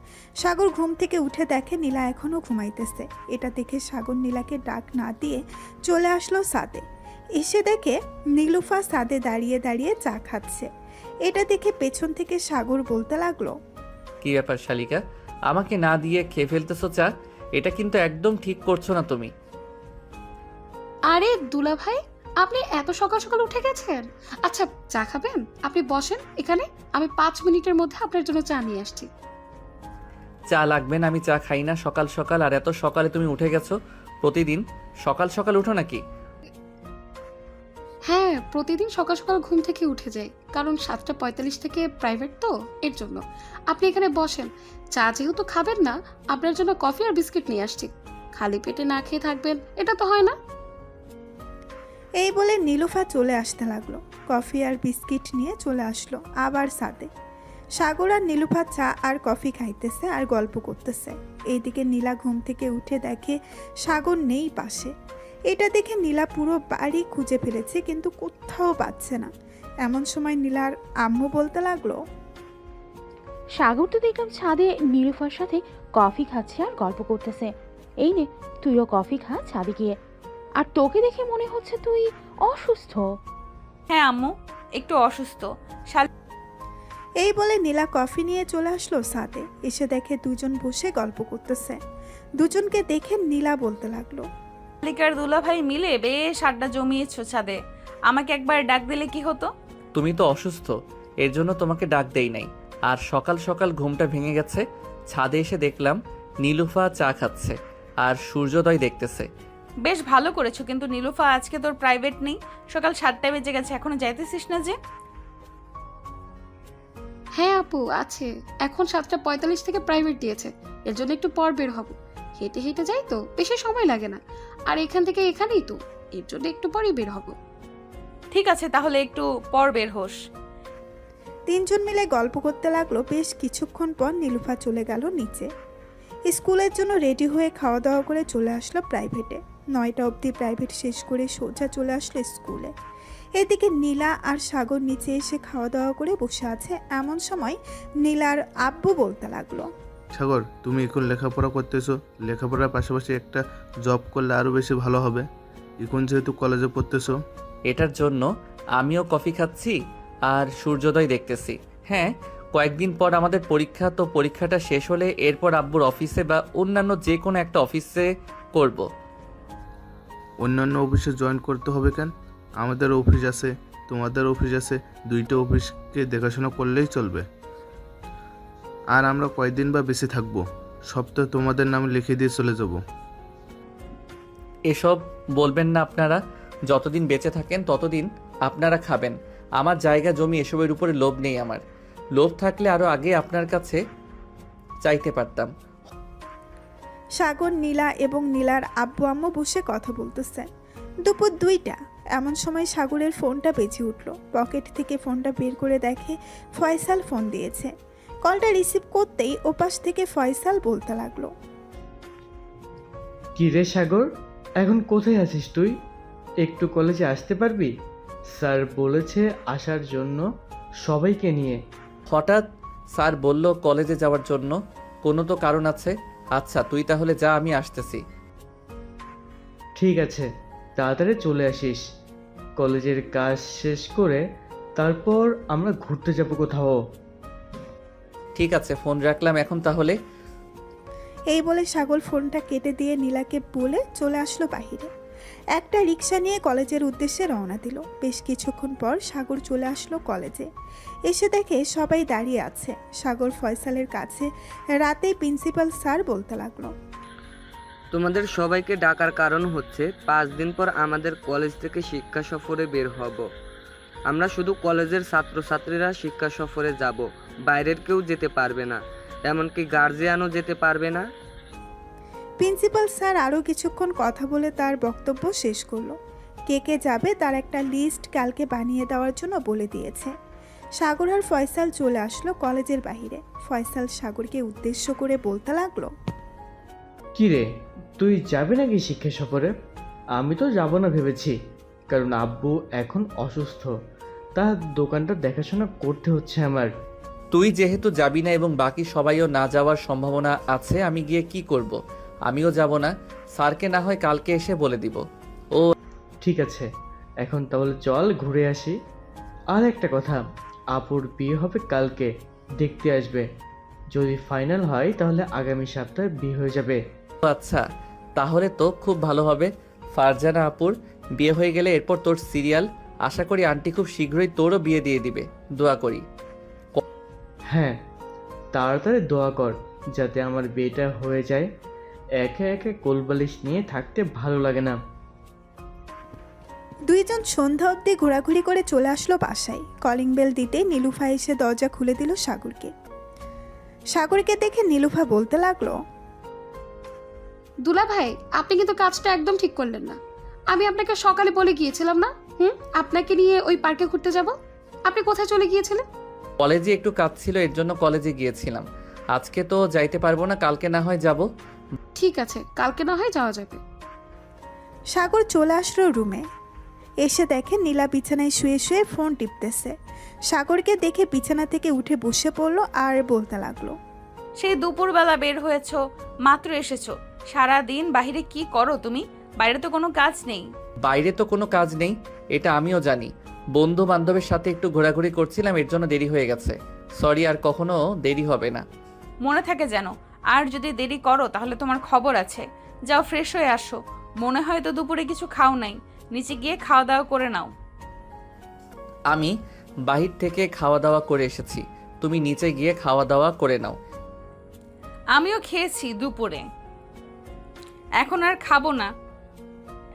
সাগর ঘুম থেকে উঠে দেখে নীলা এখনও ঘুমাইতেছে। এটা দেখে সাগর নীলাকে ডাক না দিয়ে চলে আসলো ছাদে। এসে দেখে নীলুফা ছাদে দাঁড়িয়ে দাঁড়িয়ে চা খাচ্ছে। এটা দেখে পেছন থেকে সাগর বলতে লাগলো, কি ব্যাপার শালিকা, আমাকে না দিয়ে খেয়ে ফেলতেছো চা? এটা কিন্তু একদম ঠিক করছো না তুমি। আরে দুলা ভাই, আপনি এত সকাল সকাল উঠে গেছেন? আচ্ছা চা খাবেন? আপনি বসেন এখানে, আমি 5 মিনিটের মধ্যে আপনার জন্য চা নিয়ে আসছি। চা লাগবে না, আমি চা খাই না সকাল সকাল। আর এত সকালে তুমি উঠে গেছো? প্রতিদিন সকাল সকাল উঠো নাকি? হ্যাঁ, প্রতিদিন সকাল সকাল ঘুম থেকে উঠে যাই, কারণ 7:45 থেকে প্রাইভেট তো, এর জন্য। আপনি এখানে বসেন, চা যেহেতু খাবেন না, আপনার জন্য কফি আর বিস্কিট নিয়ে আসছি। খালি পেটে না খেয়ে থাকবেন, এটা তো হয় না। এই বলে নীলুফা চলে আসতে লাগলো। কফি আর বিস্কিট নিয়ে চলে আসলো আবার ছাদে। সাগর আর নীলুফা চা আর কফি খাইতেছে আর গল্প করতেছে। এইদিকে নীলা ঘুম থেকে উঠে দেখে সাগর নেই পাশে। এটা দেখে নীলা পুরো বাড়ি খুঁজে ফেলেছে কিন্তু কোথাও পাচ্ছে না। এমন সময় নীলার আম্মু বলতে লাগলো, সাগর তো দেখলাম ছাদে নীলুফার সাথে কফি খাচ্ছে আর গল্প করতেছে। এই নে, তুইও কফি খা ছাদে গিয়ে। আর তোকে দেখে মনে হচ্ছে তুই অসুস্থ। হ্যাঁ আম্মু, একটু অসুস্থ। এই বলে নীলা কফি নিয়ে চলে আসলো ছাদে। এসে দেখে দুজন বসে গল্প করতেছে। দুজনকে দেখে নীলা বলতে লাগলো, শালিকার দুলাভাই মিলে বেশ আড্ডা জমিয়েছো ছাদে। আমাকে একবার ডাক দিলে কি হতো? তুমি তো অসুস্থ, এর জন্য তোমাকে ডাক দেই নাই। আর সকাল সকাল ঘুমটা ভেঙে গেছে, ছাদে এসে দেখলাম নীলুফা চা খাচ্ছে আর সূর্যোদয় দেখতেছে। বেশ ভালো করেছো, কিন্তু নীলুফা আজকে তোর প্রাইভেট নেই। সকাল 7টা বেজে গেছে, এখনো যাইতেছিস না যে? হ্যাঁ আপু আছে, এখন 7:45 থেকে প্রাইভেট দিয়েছে, এর জন্য একটু পর বের হব। হেঁটে হেঁটে যাই তো, বেশি সময় লাগে না। আর এখান থেকে এখানেই তো, এর জন্য একটু পরই বের হব। ঠিক আছে, তাহলে একটু পর বের হোস। তিনজন মিলে গল্প করতে লাগলো। বেশ কিছুক্ষণ পর নীলুফা চলে গেল নিচে। স্কুলের জন্য রেডি হয়ে খাওয়া দাওয়া করে চলে আসলো প্রাইভেটে। 9টা অবধি প্রাইভেট শেষ করে সোজা চলে আসলো স্কুলে। এদিকে নীলা আর সাগর নিচে এসে খাওয়া দাওয়া করে বসে আছে। এমন সময় নীলার আব্বু বলতে লাগলো, সাগর, তুমি এখন লেখাপড়া করতেছো, লেখাপড়ার পাশাপাশি একটা জব করলে আরও বেশি ভালো হবে। এখন যেহেতু কলেজে পড়তেছো। এটার জন্য আমিও কফি খাচ্ছি আর সূর্যোদয় দেখতেছি। হ্যাঁ, কয়েকদিন পর আমাদের পরীক্ষা, তো পরীক্ষাটা শেষ হলে এরপর আব্বুর অফিসে বা অন্যান্য যে কোনো একটা অফিসে করব। অন্যান্য অফিসে জয়েন করতে হবে কেন? আমাদের অফিস আছে, তোমাদের অফিস আছে, দুইটা অফিসকে দেখাশোনা করলেই চলবে। আর আমরা কয়দিন বা বেশি থাকবো, সপ্তাহে তোমাদের নাম লিখে দিয়ে চলে যাব। এসব বলবেন না আপনারা। যতদিন বেঁচে থাকেন ততদিন আপনারা খাবেন। আমার জায়গা জমি এসবের উপরে লোভ নেই আমার। লোভ থাকলে আরও আগে আপনার কাছে চাইতে পারতাম। সাগর, নীলা এবং নীলার আব্বু আম্মু বসে কথা বলতেছে। দুপুর 2টা। এমন সময় সাগরের ফোনটা বেজে উঠল। পকেট থেকে ফোনটা বের করে দেখে ফয়সাল ফোন দিয়েছে। কলটা রিসিভ করতেই ওপাশ থেকে ফয়সাল বলতে লাগলো, কি রে সাগর, এখন কোথায় আছিস তুই? একটু কলেজে আসতে পারবি? স্যার বলেছে আসার জন্য সবাইকে নিয়ে। হঠাৎ স্যার বলল কলেজে যাওয়ার জন্য, কোনো তো কারণ আছে। আচ্ছা তুই তাহলে যা, আমি আসতেছি। ঠিক আছে, তাড়াতাড়ি চলে আসিস। কলেজের কাজ শেষ করে তারপর আমরা ঘুরতে যাব কোথাও। ঠিক আছে, ফোন রাখলাম এখন তাহলে। এই বলে সাগর ফোনটা কেটে দিয়ে নীলাকে বলে চলে আসলো বাহিরে। একটা রিক্সা নিয়ে কলেজের উদ্দেশ্যে রওনা দিল। বেশ কিছুক্ষণ পর সাগর চলে আসলো কলেজে। এসে দেখে সবাই দাঁড়িয়ে আছে। সাগর ফয়সালের কাছে রাতেই প্রিন্সিপাল স্যার বলতে লাগলো, তোমাদের সবাইকে ডাকার কারণ হচ্ছে 5 দিন পর আমাদের কলেজ থেকে শিক্ষা সফরে বের হব। আমরা শুধু কলেজের ছাত্রছাত্রীরা শিক্ষা সফরে যাব, বাইরের কেউ যেতে পারবে না, এমনকি গার্জিয়ানও যেতে পারবে না। প্রিন্সিপাল স্যার আরও কিছুক্ষণ কথা বলে তার বক্তব্য শেষ করলো। কে কে যাবে তার একটা লিস্ট কালকে বানিয়ে দেওয়ার জন্য বলে দিয়েছে। সাগর আর ফয়সাল চলে আসলো কলেজের বাইরে। ফয়সাল সাগরকে উদ্দেশ্য করে বলতে লাগলো, কি রে, তুই যাবি নাকি শিক্ষা সফরে? আমি তো যাব না ভেবেছি, কারণ আব্বু এখন অসুস্থ, তার দোকানটা দেখাশোনা করতে হচ্ছে আমার। তুই যেহেতু যাবি না এবং বাকি সবাইও না যাওয়ার সম্ভাবনা আছে, আমি গিয়ে কি করব? আমিও যাব না। স্যারকে না হয় কালকে এসে বলে দিব। ও ঠিক আছে, এখন তাহলে চল ঘুরে আসি। আর একটা কথা, আপুর বিয়ে হবে কালকে, দেখতে আসবে। যদি ফাইনাল হয় তাহলে আগামী সপ্তাহে বিয়ে হয়ে যাবে। আচ্ছা, তাহলে তো খুব ভালো হবে। ফারজানা আপুর বিয়ে হয়ে গেলে এরপর তোর সিরিয়াল। আশা করি আন্টি খুব শীঘ্রই তোরও বিয়ে দিয়ে দিবে, দোয়া করি। হ্যাঁ, তাড়াতাড়ি দোয়া কর যাতে আমার বিয়েটা হয়ে যায়। একে একে কোলবালিশ নিয়ে থাকতে ভালো লাগে না। দুইজন সন্ধ্যা অবধি ঘোরাঘুরি করে চলে আসলো বাসায়। কলিং বেল দিতে নীলুফা এসে দরজা খুলে দিল সাগরকে। সাগরকে দেখে নীলুফা বলতে লাগলো, দুলা ভাই, আপনি কিন্তু কাজটা একদম ঠিক করলেন না। আমি আপনাকে সকালে বলে গিয়েছিলাম না আপনাকে নিয়ে ওই পার্কে ঘুরতে যাব? আপনি কোথায় চলে গিয়েছিলেন? কলেজে একটু কাজ ছিল, এর জন্য কলেজে গিয়েছিলাম। আজকে তো যাইতে পারবো না, কালকে না হয় যাব। ঠিক আছে, কালকে না হয় যাওয়া যাবে। সাগর চলে আসলো রুমে। এসে দেখে নীলা বিছানায় শুয়ে শুয়ে ফোন টিপতেছে। সাগরকে দেখে বিছানা থেকে উঠে বসে পড়লো আর বলতে লাগলো, সেই দুপুরবেলা বের হয়েছো, মাত্র এসেছো। সারা দিন বাইরে কি করো তুমি? বাইরে তো কোনো কাজ নেই। বাইরে তো কোনো কাজ নেই, এটা আমিও জানি। বন্ধু বান্ধবের সাথে একটু ঘোরাঘুরি করছিলাম, এর জন্য দেরি হয়ে গেছে। সরি, আর কখনো দেরি হবে না। মনে থাকে যেন। আর যদি দেরি করো তাহলে তোমার খবর আছে। যাও ফ্রেশ হয়ে আসো। মনে হয় তো দুপুরে কিছু খাও নাই, নিচে গিয়ে খাওয়া দাওয়া করে নাও। আমি বাহির থেকে খাওয়া দাওয়া করে এসেছি, তুমি নিচে গিয়ে খাওয়া দাওয়া করে নাও। আমিও খেয়েছি দুপুরে, এখন আর খাবো না,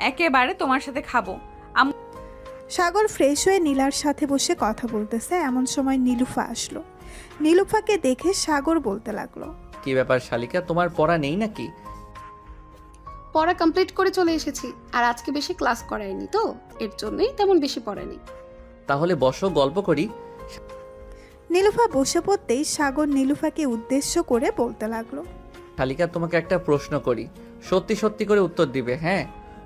একেবারে তোমার সাথে খাবো। সাগর ফ্রেশ হয়ে নীলার সাথে বসে কথা বলতেছে, এমন সময় নীলুফা আসলো। নীলুফাকে দেখে সাগর বলতে লাগলো, কি ব্যাপার শালিকা, তোমার পড়া নেই নাকি? পড়া কমপ্লিট করে চলে এসেছি, আর আজকে বেশি ক্লাস করায়নি তো, এর জন্যই তেমন বেশি পড়ায়নি। তাহলে বসো, গল্প করি। নীলুফা বসে পড়তেই সাগর নীলুফাকে উদ্দেশ্য করে বলতে লাগলো, শালিকা, তোমাকে একটা প্রশ্ন করি, সত্যি সত্যি করে উত্তর দিবে, হ্যাঁ?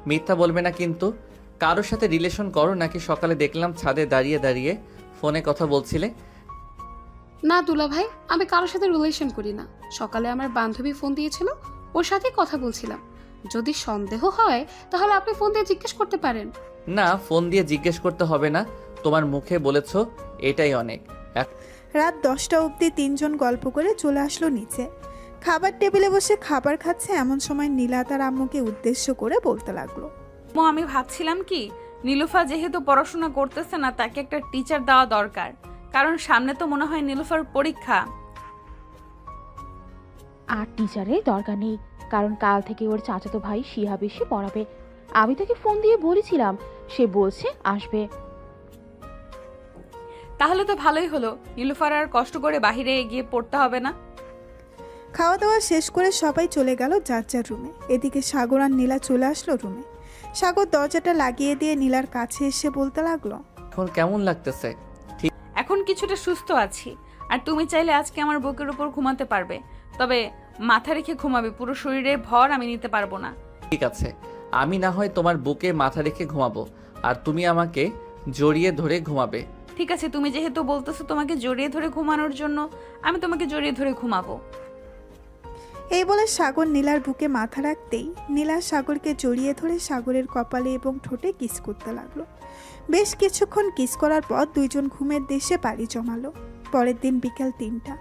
মিথ্যা বলবে না কিন্তু। কারোর সাথে রিলেশন করো নাকি? সকালে দেখলাম ছাদে দাঁড়িয়ে দাঁড়িয়ে ফোনে কথা বলছিলে। না দুলা ভাই, আমি কারোর সাথে রিলেশন করি না। সকালে আমার বান্ধবী ফোন দিয়েছিল, ওর সাথে কথা বলছিলাম। যদি সন্দেহ হয় তাহলে আপনি ফোন দিয়ে জিজ্ঞেস করতে পারেন। না, ফোন দিয়ে জিজ্ঞেস করতে হবে না, তোমার মুখে বলেছো, এটাই অনেক। রাত 10টা অবধি তিনজন গল্প করে চলে আসলো নিচে। খাবার টেবিলে বসে খাবার খাচ্ছে, এমন সময় নীলা তার আম্মুকে উদ্দেশ্য করে বলতে লাগলো, আমি ভাবছিলাম কি, নীলুফা যেহেতু পড়াশোনা করতেছে না, তাকে একটা টিচার দেওয়া দরকার। কারণ সামনে তো মনে হয় নীলুফার পরীক্ষা। আর টিচারের দরকার নেই, কারণ কাল থেকে ওর চাচাতো ভাই শিহা বেশি পড়াবে। আমি তাকে ফোন দিয়ে বলেছিলাম, সে বলছে আসবে। তাহলে তো ভালোই হলো, নীলুফার আর কষ্ট করে বাহিরে গিয়ে পড়তে হবে না। খাওয়া দাওয়া শেষ করে সবাই চলে গেল যার যার রুমে। এদিকে সাগর আর নীলা চলে আসলো রুমে। সাগর দরজাটা লাগিয়ে দিয়ে নীলার কাছে এসে বলতে লাগলো, এখন কেমন লাগতেছে? এখন কিছুটা সুস্থ আছি, আর তুমি চাইলে আজকে আমার বুকের উপর ঘুমাতে পারবে। তবে মাথা রেখে ঘুমাবে, পুরো শরীরের ভর আমি নিতে পারবো না। ঠিক আছে, আমি না হয় তোমার বুকে মাথা রেখে ঘুমাবো, আর তুমি আমাকে জড়িয়ে ধরে ঘুমাবে। ঠিক আছে, তুমি যেহেতু বলতেছো তোমাকে জড়িয়ে ধরে ঘুমানোর জন্য, আমি তোমাকে জড়িয়ে ধরে ঘুমাবো। এই বলে সাগর নীলার বুকে মাথা রাখতেই নীলা সাগরকে জড়িয়ে ধরে সাগরের কপালে এবং ঠোঁটে কিস করতে লাগলো। বেশ কিছুক্ষণ কিস করার পর দুইজন ঘুমের দেশে পাড়ি জমালো। পরের দিন বিকেল 3টা,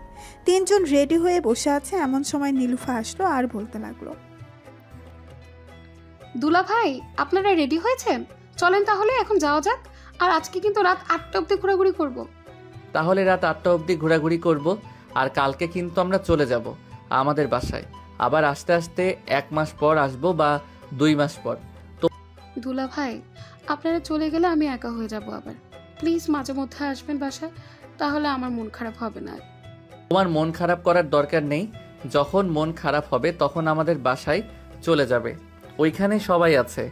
তিনজন রেডি হয়ে বসে আছে, এমন সময় নীলুফা আসলো আর বলতে লাগলো, দুলা ভাই, আপনারা রেডি হয়েছেন? চলেন তাহলে এখন যাওয়া যাক। আর আজকে কিন্তু রাত 8টা অবধি ঘোরাঘুরি করব। তাহলে রাত 8টা অবধি ঘোরাঘুরি করব, আর কালকে কিন্তু আমরা চলে যাব আমাদের বাসায়। আবার আস্তে আস্তে 1 মাস পর আসবো বা 2 মাস পর। তো দুলা ভাই, আপনারা চলে গেলে আমি একা হয়ে যাব আবার। প্লিজ মাঝে মধ্যে আসবেন বাসায়, তাহলে আমার মন খারাপ হবে না। তোমার মন খারাপ করার দরকার নেই, যখন মন খারাপ হবে তখন আমাদের বাসায় চলে যাবে। ওইখানে সবাই আছে,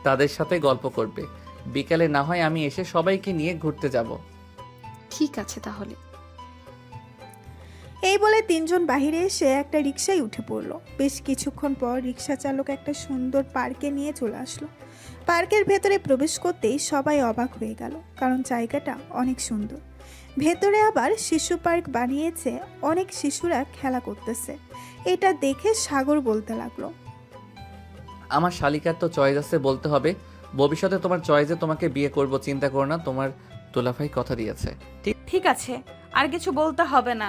তাদের সাথে গল্প করবে। বিকালে না হয় আমি এসে সবাইকে নিয়ে ঘুরতে যাব। ঠিক আছে তাহলে। এই বলে তিনজন বাহিরে এসে একটা রিকশায় উঠে পড়লো। বেশ কিছুক্ষণ পর রিকশা চালক একটা সুন্দর পার্কে নিয়ে চলে আসলো। পার্কের ভেতরে প্রবেশ করতেই সবাই অবাক হয়ে গেল, কারণ জায়গাটা অনেক সুন্দর। ভেতরে আবার শিশু পার্ক বানিয়েছে, অনেক শিশুরা খেলা করতেছে। এটা দেখে সাগর বলতে লাগলো, আমার শালিকার তো চয়েস আছে বলতে হবে। ভবিষ্যতে তোমার চয়েসে তোমাকে বিয়ে করব, চিন্তা করো না, তোমার দুলাভাই কথা দিয়েছে। ঠিক আছে, আর কিছু বলতে হবে না,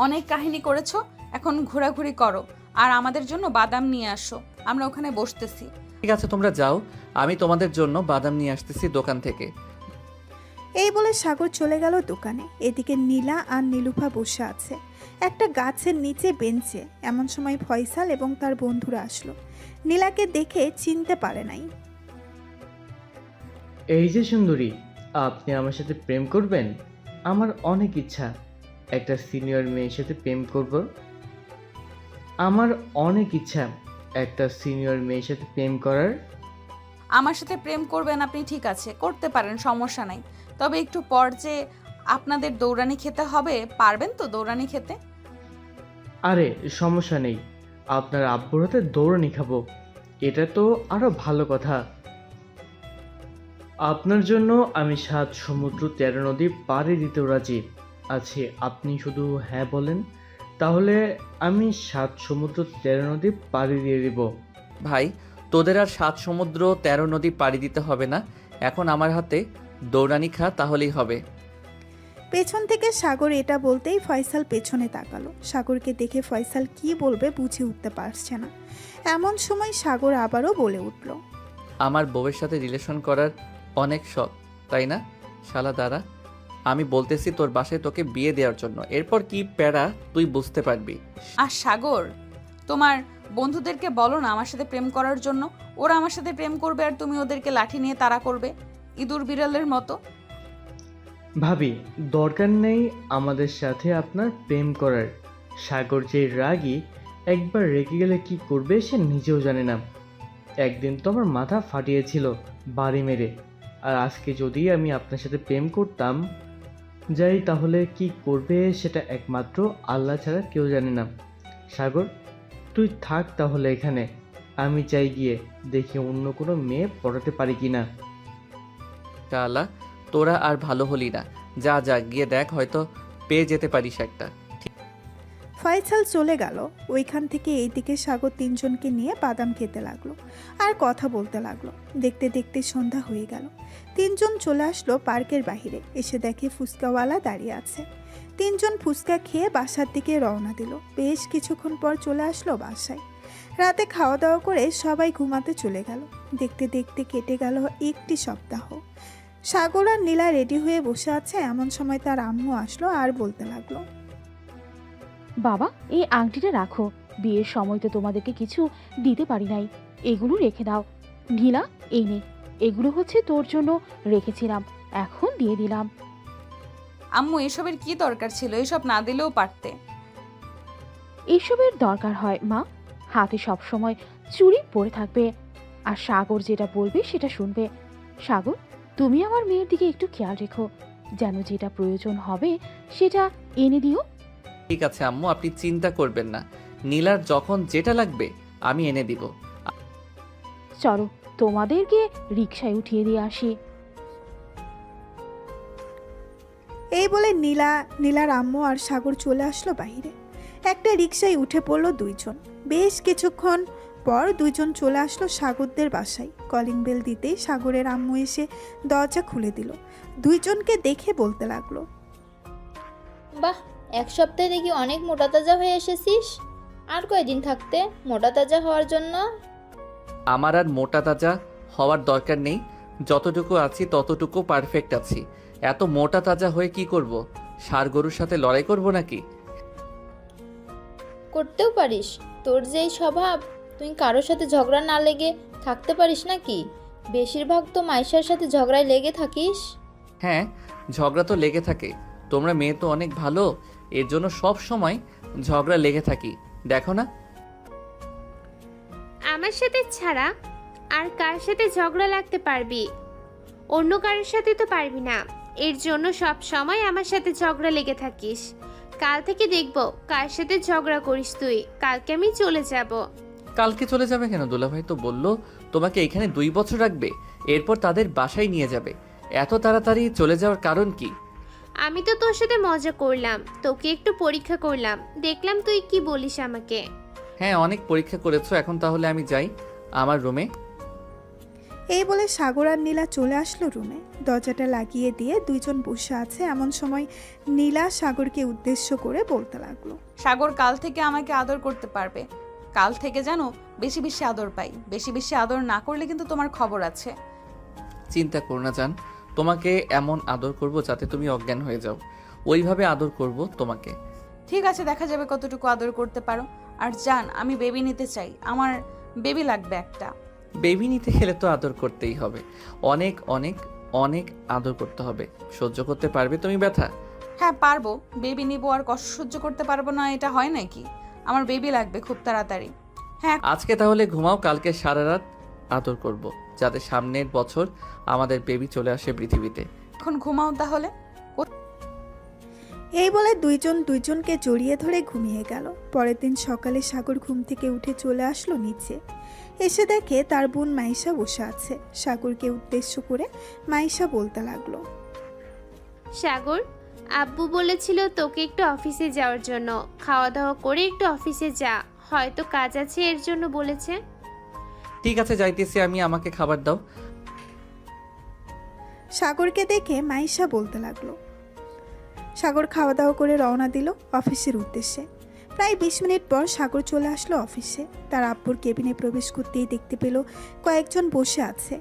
অনেক কাহিনী করেছো, এখন ঘোরাঘুরি করো, আর আমাদের জন্য বাদাম নিয়ে আসো, আমরা ওখানে বসতেছি। ঠিক আছে, তোমরা যাও, আমি তোমাদের জন্য বাদাম নিয়ে আসতেছি দোকান থেকে। এই বলে সাগর চলে গেল দোকানে। এদিকে নীলা আর নীলুফা বসে আছে একটা গাছের নিচে বেঞ্চে। এমন সময় ফয়সাল এবং তার বন্ধুরা আসলো। নীলাকে দেখে চিনতে পারে নাই। এই যে সুন্দরী, আপনি আমার সাথে প্রেম করবেন? আমার অনেক ইচ্ছা একটা সিনিয়র মেয়ের সাথে প্রেম করব। আমার অনেক ইচ্ছা একটা সিনিয়র মেয়ের সাথে প্রেম করার। আমার সাথে প্রেম করবেন আপনি? ঠিক আছে, করতে পারেন, সমস্যা নাই। তবে একটু পর যে আপনাদের দৌড়ানি খেতে হবে, পারবেন তো দৌড়ানি খেতে? আরে সমস্যা নেই, আপনার আব্বুর হাতে দৌড়ানি খাবো। এটা তো আরো ভালো কথা। আপনার জন্য আমি 7 সমুদ্র 13 নদী পাড়ি দিতেও রাজি আছি। আপনি শুধু হ্যাঁ বলেন, তাহলে আমি 7 সমুদ্র 13 নদী পাড়ি দিয়ে দিব। ভাই, তোদের আর 7 সমুদ্র 13 নদী পাড়ি দিতে হবে না। এখন আমার হাতে দৌড়ানি খা, তাহলেই হবে। পেছন থেকে সাগর এটা বলতেই ফয়সাল পেছনে তাকালো। সাগরকে দেখে ফয়সাল কি বলবে বুঝে উঠতে পারছে না। এমন সময় সাগর আবারও বলে উঠল, আমার বউয়ের সাথে রিলেশন করার অনেক শখ, তাই না? শালা দাঁড়া, আমি বলতেছি তোর বাসায় তোকে বিয়ে দেওয়ার জন্য। এরপর কি প্যারা তুই বুঝতে পারবি। আর সাগর, তোমার বন্ধুদেরকে বলো না আমার সাথে প্রেম করার জন্য। ওরা আমার সাথে প্রেম করবে আর তুমি ওদেরকে লাঠি নিয়ে তাড়া করবে, ইঁদুর বিড়ালের মতো। ভাবি, দরকার নেই আমাদের সাথে আপনার প্রেম করার। সাগর যে রাগী, একবার রেগে গেলে কি করবে সে নিজেও জানে না। একদিন তো আমার মাথা ফাটিয়েছিল বাড়ি মেরে। আর আজকে যদি আমি আপনার সাথে প্রেম করতাম যাই, তাহলে কি করবে সেটা একমাত্র আল্লাহ ছাড়া কেউ জানে না। সাগর, তুই থাক তাহলে এখানে। আমি চাই গিয়ে দেখি অন্য কোনো মেয়ে পড়াতে পারি কিনা। শালা, তোরা আর ভালো হলি না। যা যা গিয়ে দেখ, হয়তো পেয়ে যেতে পারিস একটা। ফয়সাল চলে গেল। ওইখান থেকে এইদিকে সাগর তিনজনকে নিয়ে বাদাম খেতে লাগলো আর কথা বলতে লাগলো। দেখতে দেখতে সন্ধ্যা হয়ে গেল। তিনজন চলে আসলো পার্কের বাহিরে। এসে দেখে ফুচকাওয়ালা দাঁড়িয়ে আছে। তিনজন ফুচকা খেয়ে বাসার দিকে রওনা দিল। বেশ কিছুক্ষণ পর চলে আসলো বাসায়। রাতে খাওয়া দাওয়া করে সবাই ঘুমাতে চলে গেল। দেখতে দেখতে কেটে গেল একটি সপ্তাহ। সাগর আর নীলা রেডি হয়ে বসে আছে। এমন সময় তার আম্মু আসলো আর বলতে লাগলো, বাবা, এই আংটিটা রাখো। বিয়ের সময় তো তোমাদেরকে কিছু দিতে পারি নাই, এগুলো রেখে দাও। নীলা, এই নে, এগুলো হচ্ছে তোর জন্য রেখেছিলাম, এখন দিয়ে দিলাম। আম্মু, এসবের কি দরকার ছিল? এসব না দিলেও পারতে। এসবের দরকার হয় মা, হাতে সব সময় চুড়ি পরে থাকবে। আর সাগর যেটা বলবে সেটা শুনবে। সাগর, তুমি আমার মেয়ের দিকে একটু খেয়াল রেখো, যেন যেটা প্রয়োজন হবে সেটা এনে দিও। ঠিক আছে আম্মু, আপনি চিন্তা করবেন না। নীলার যখন যেটা লাগবে আমি এনে দিব। চলো তোমাদেরকে রিকশায় উঠিয়ে দিয়ে আসি। এই বলে নীলার আম্মু আর সাগর চলে আসলো বাইরে। একটা রিকশায় উঠে পড়লো দুইজন। বেশ কিছুক্ষণ পর দুইজন চলে আসলো সাগরদের বাসায়। কলিং বেল দিতেই সাগরের আম্মু এসে দরজা খুলে দিল। দুইজনকে দেখে বলতে লাগলো, বাহ, 1 সপ্তাহে দেখি অনেক মোটা তাজা হয়ে এসেছিস। আর কয়দিন থাকতে মোটা তাজা হওয়ার জন্য? আমার আর মোটা তাজা হওয়ার দরকার নেই। যতটুকু আছি ততটুকু পারফেক্ট আছি। এত মোটা তাজা হয়ে কি করব? ষাঁড় গরুর সাথে লড়াই করব নাকি? করতেও পারিস। তোর যেই স্বভাব, তুই কারোর সাথে ঝগড়া না লেগে থাকতে পারিস নাকি? বেশিরভাগ তো মাইশার সাথে ঝগড়ায় লেগে থাকিস। হ্যাঁ, ঝগড়া তো লেগে থাকে। তোমরা মেয়ে তো অনেক ভালো, এর জন্য সব সময় ঝগড়া লেগে থাকি, দেখো না? আমার সাথে ছাড়া আর কার সাথে ঝগড়া লাগতে পারবি? অন্য কারোর সাথে তো পারবি না। এর জন্য সব সময় আমার সাথে ঝগড়া লেগে থাকিস। কাল থেকে দেখবো কার সাথে ঝগড়া করিস তুই। কালকে আমি চলে যাব। কালকে চলে যাবে কেন? দুলাভাই তো বললো তোমাকে এখানে 2 বছর রাখবে, এরপর তাদের বাসায় নিয়ে যাবে। এত তাড়াতাড়ি চলে যাওয়ার কারণ কি? আমি তো তোর সাথে মজা করলাম, তোকে একটু পরীক্ষা করলাম, দেখলাম তুই কি বলিস আমাকে। হ্যাঁ, অনেক পরীক্ষা করেছো। এখন তাহলে আমি যাই আমার রুমে। এই বলে সাগর আর নীলা চলে আসলো রুমে। দরজাটা লাগিয়ে দিয়ে দুইজন বসে আছে। এমন সময় নীলা সাগরকে উদ্দেশ্য করে বলতে লাগলো, সাগর কাল থেকে আমাকে আদর করতে পারবে। কাল থেকে জানো বেশি বেশি আদর পাই। বেশি বেশি আদর না করলে কিন্তু তোমার খবর আছে। চিন্তা করো না জান, তোমাকে এমন আদর করব যাতে তুমি অজ্ঞান হয়ে যাও। ওইভাবে আদর করব তোমাকে। ঠিক আছে, দেখা যাবে কতটুকু আদর করতে পারো। আর জান, আমি বেবি নিতে চাই। আমার বেবি লাগবে একটা। বেবি নিতে গেলে তো আদর করতেই হবে। অনেক অনেক অনেক আদর করতে হবে। সহ্য করতে পারবে তুমি ব্যথা? হ্যাঁ পারবো। বেবি নিবো আর কষ্ট সহ্য করতে পারবো না, এটা হয় নাকি? আমার বেবি লাগবে খুব তাড়াতাড়ি। হ্যাঁ, আজকে তাহলে ঘুমাও, কালকে সারা রাত আদর করব, যাতে সামনের বছর আমাদের বেবি চলে আসে পৃথিবীতে। এখন ঘুমাও তাহলে। এই বলে দুইজনকে জড়িয়ে ধরে ঘুমিয়ে গেল। পরের দিন সকালে সাগর ঘুম থেকে উঠে চলে আসলো নিচে। এসে দেখে তার বোন মাইশা বসে আছে। সাগরকে উদ্দেশ্য করে মাইশা বলতে লাগলো, সাগর, আব্বু বলেছিল তোকে একটু অফিসে যাওয়ার জন্য। খাওয়া দাওয়া করে একটু অফিসে যা, হয়তো কাজ আছে এর জন্য বলেছে। ঠিক আছে যাইতেছি আমি, আমাকে খাবার দাও। সাগরকে দেখে মাইশা বলতে লাগলো। সাগর খাওয়া দাওয়া করে রওনা দিল অফিসের উদ্দেশ্যে। প্রায় 20 মিনিট পর সাগর চলে আসলো অফিসে। তার আব্বুর কেবিনে প্রবেশ করতেই দেখতে পেল কয়েকজন বসে আছে।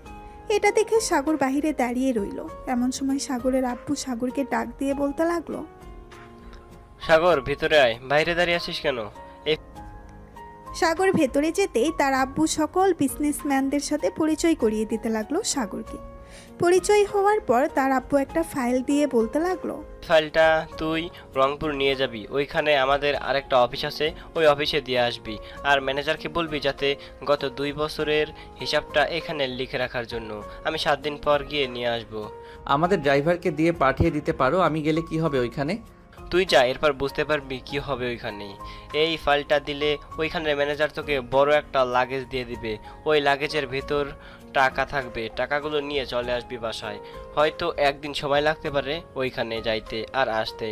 এটা দেখে সাগর বাহিরে দাঁড়িয়ে রইল। এমন সময় সাগরের আব্বু সাগরকে ডাক দিয়ে বলতে লাগলো, সাগর ভিতরে আয়, বাইরে দাঁড়িয়ে আছিস কেন? সাগর ভেতরে যেতেই তার আব্বু সকল বিজনেসম্যানদের সাথে পরিচয় করিয়ে দিতে লাগলো সাগরকে। পরিচয় হওয়ার পর তার আব্বু একটা ফাইল দিয়ে বলতে লাগলো, ফাইলটা তুই রংপুর নিয়ে যাবি, ওইখানে আমাদের আরেকটা অফিস আছে, ওই অফিসে দিয়ে আসবি। আর ম্যানেজারকে বলবি যাতে গত 2 বছরের হিসাবটা এখানে লিখে রাখার জন্য। আমি 7 দিন পর গিয়ে নিয়ে আসবো। আমাদের ড্রাইভারকে দিয়ে পাঠিয়ে দিতে পারো, আমি গেলে কি হবে ওইখানে? তুই যা, এরপর বুঝতে পারবি কি হবে ওইখানে। এই ফাইলটা দিলে ওইখানে ম্যানেজার তোকে বড় একটা লাগেজ দিয়ে দিবে। ওই লাগেজের ভিতর টাকা থাকবে, টাকাগুলো নিয়ে চলে আসবি বাসায়। হয়তো 1 দিন সময় লাগতে পারে ওইখানে যাইতে আর আসতে।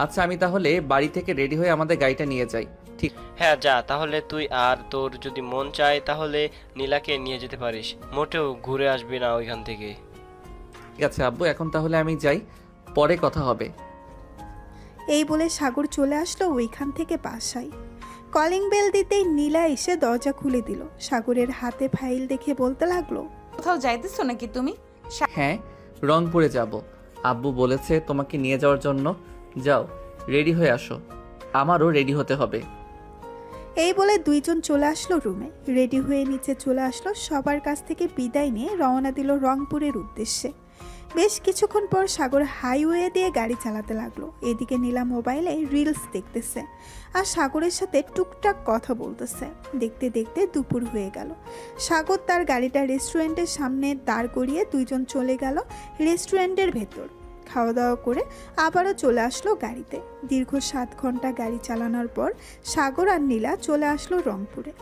আচ্ছা আমি তাহলে বাড়ি থেকে রেডি হয়ে আমাদের গাড়িটা নিয়ে যাই। ঠিক? হ্যাঁ যা তাহলে তুই, আর তোর যদি মন চায় তাহলে নীলাকে নিয়ে যেতে পারিস, মোটেও ঘুরে আসবি না ওইখান থেকে। ঠিক আছে আব্বু, এখন তাহলে আমি যাই, পরে কথা হবে। এই বলে সাগর চলে আসলো ওইখান থেকে বাসায়। কলিং বেল দিতেই নীলা এসে দরজা খুলে দিল। সাগরের হাতে ফাইল দেখে বলতে লাগলো, কোথাও যাইতেছো নাকি তুমি? হ্যাঁ রংপুরে যাব, আব্বু বলেছে তোমাকে নিয়ে যাওয়ার জন্য। যাও রেডি হয়ে আসো, আমারও রেডি হতে হবে। এই বলে দুইজন চলে আসলো রুমে। রেডি হয়ে নিচে চলে আসলো। সবার কাছ থেকে বিদায় নিয়ে রওনা দিল রংপুরের উদ্দেশ্যে। বেশ কিছুক্ষণ পর সাগর হাইওয়ে দিয়ে গাড়ি চালাতে লাগলো। এদিকে নীলা মোবাইলে রিলস দেখতেছে আর সাগরের সাথে টুকটাক কথা বলতেছে। দেখতে দেখতে দুপুর হয়ে গেল। সাগর তার গাড়িটা রেস্টুরেন্টের সামনে দাঁড় করিয়ে দুইজন চলে গেল রেস্টুরেন্টের ভেতর। খাওয়া দাওয়া করে আবারও চলে আসলো গাড়িতে। দীর্ঘ 7 ঘন্টা গাড়ি চালানোর পর সাগর আর নীলা চলে আসলো রংপুরে।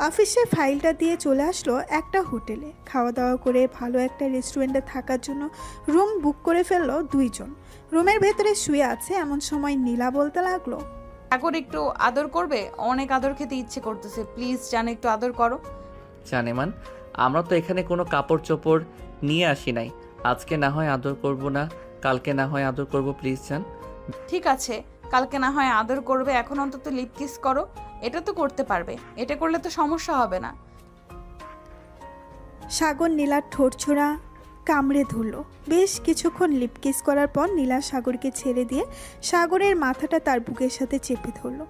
অফিসে ফাইলটা দিয়ে চলে আসলো একটা হোটেলে। খাওয়া দাওয়া করে ভালো একটা রেস্টুরেন্টে থাকার জন্য রুম বুক করে ফেললো দুইজন। রুমের ভেতরে শুয়ে আছে। এমন সময় নীলা বলতে লাগলো, সাগর একটু আদর করবে? অনেক আদর খেতে ইচ্ছে করতেছে, প্লিজ জান একটু আদর করো। জানেমান, আমরা তো এখানে কোনো কাপড় চোপড় নিয়ে আসি নাই। আজকে না হয় আদর করব না, কালকে না হয় আদর করব, প্লিজ জান। ঠিক আছে, কালকে না হয় আদর করবে, এখন অন্তত লিপ কিস করো। এটা তো করতে পারবে, এটা করলে তো সমস্যা হবে না। সাগর নীলার ঠোঁট ছোড়া কামড়ে ধরলো। বেশ কিছুক্ষণ লিপ কিস করার পর নীলা সাগরকে ছেড়ে দিয়ে সাগরের মাথাটা তার বুকের সাথে চেপে ধরলো।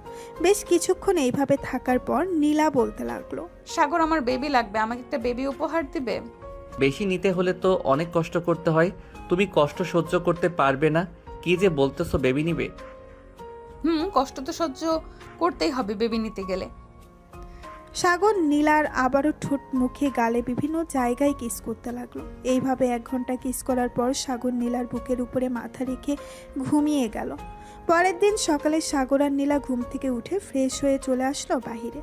বেশ কিছুক্ষণ এইভাবে থাকার পর নীলা বলতে লাগলো, সাগর আমার বেবি লাগবে, আমাকে একটা বেবি উপহার দিবে? বেশি নিতে হলে তো অনেক কষ্ট করতে হয়, তুমি কষ্ট সহ্য করতে পারবে না। কি যে বলতেছো, বেবি নিবে? কষ্ট তো সহ্য করতেই হবে বেবি নিতে গেলে। সাগর নীলার আবারও ঠোঁট, মুখে, গালে বিভিন্ন জায়গায় কিস করতে লাগলো। এইভাবে 1 ঘন্টা কিস করার পর সাগর নীলার বুকের উপরে মাথা রেখে ঘুমিয়ে গেল। পরের দিন সকালে সাগর আর নীলা ঘুম থেকে উঠে ফ্রেশ হয়ে চলে আসলো বাহিরে।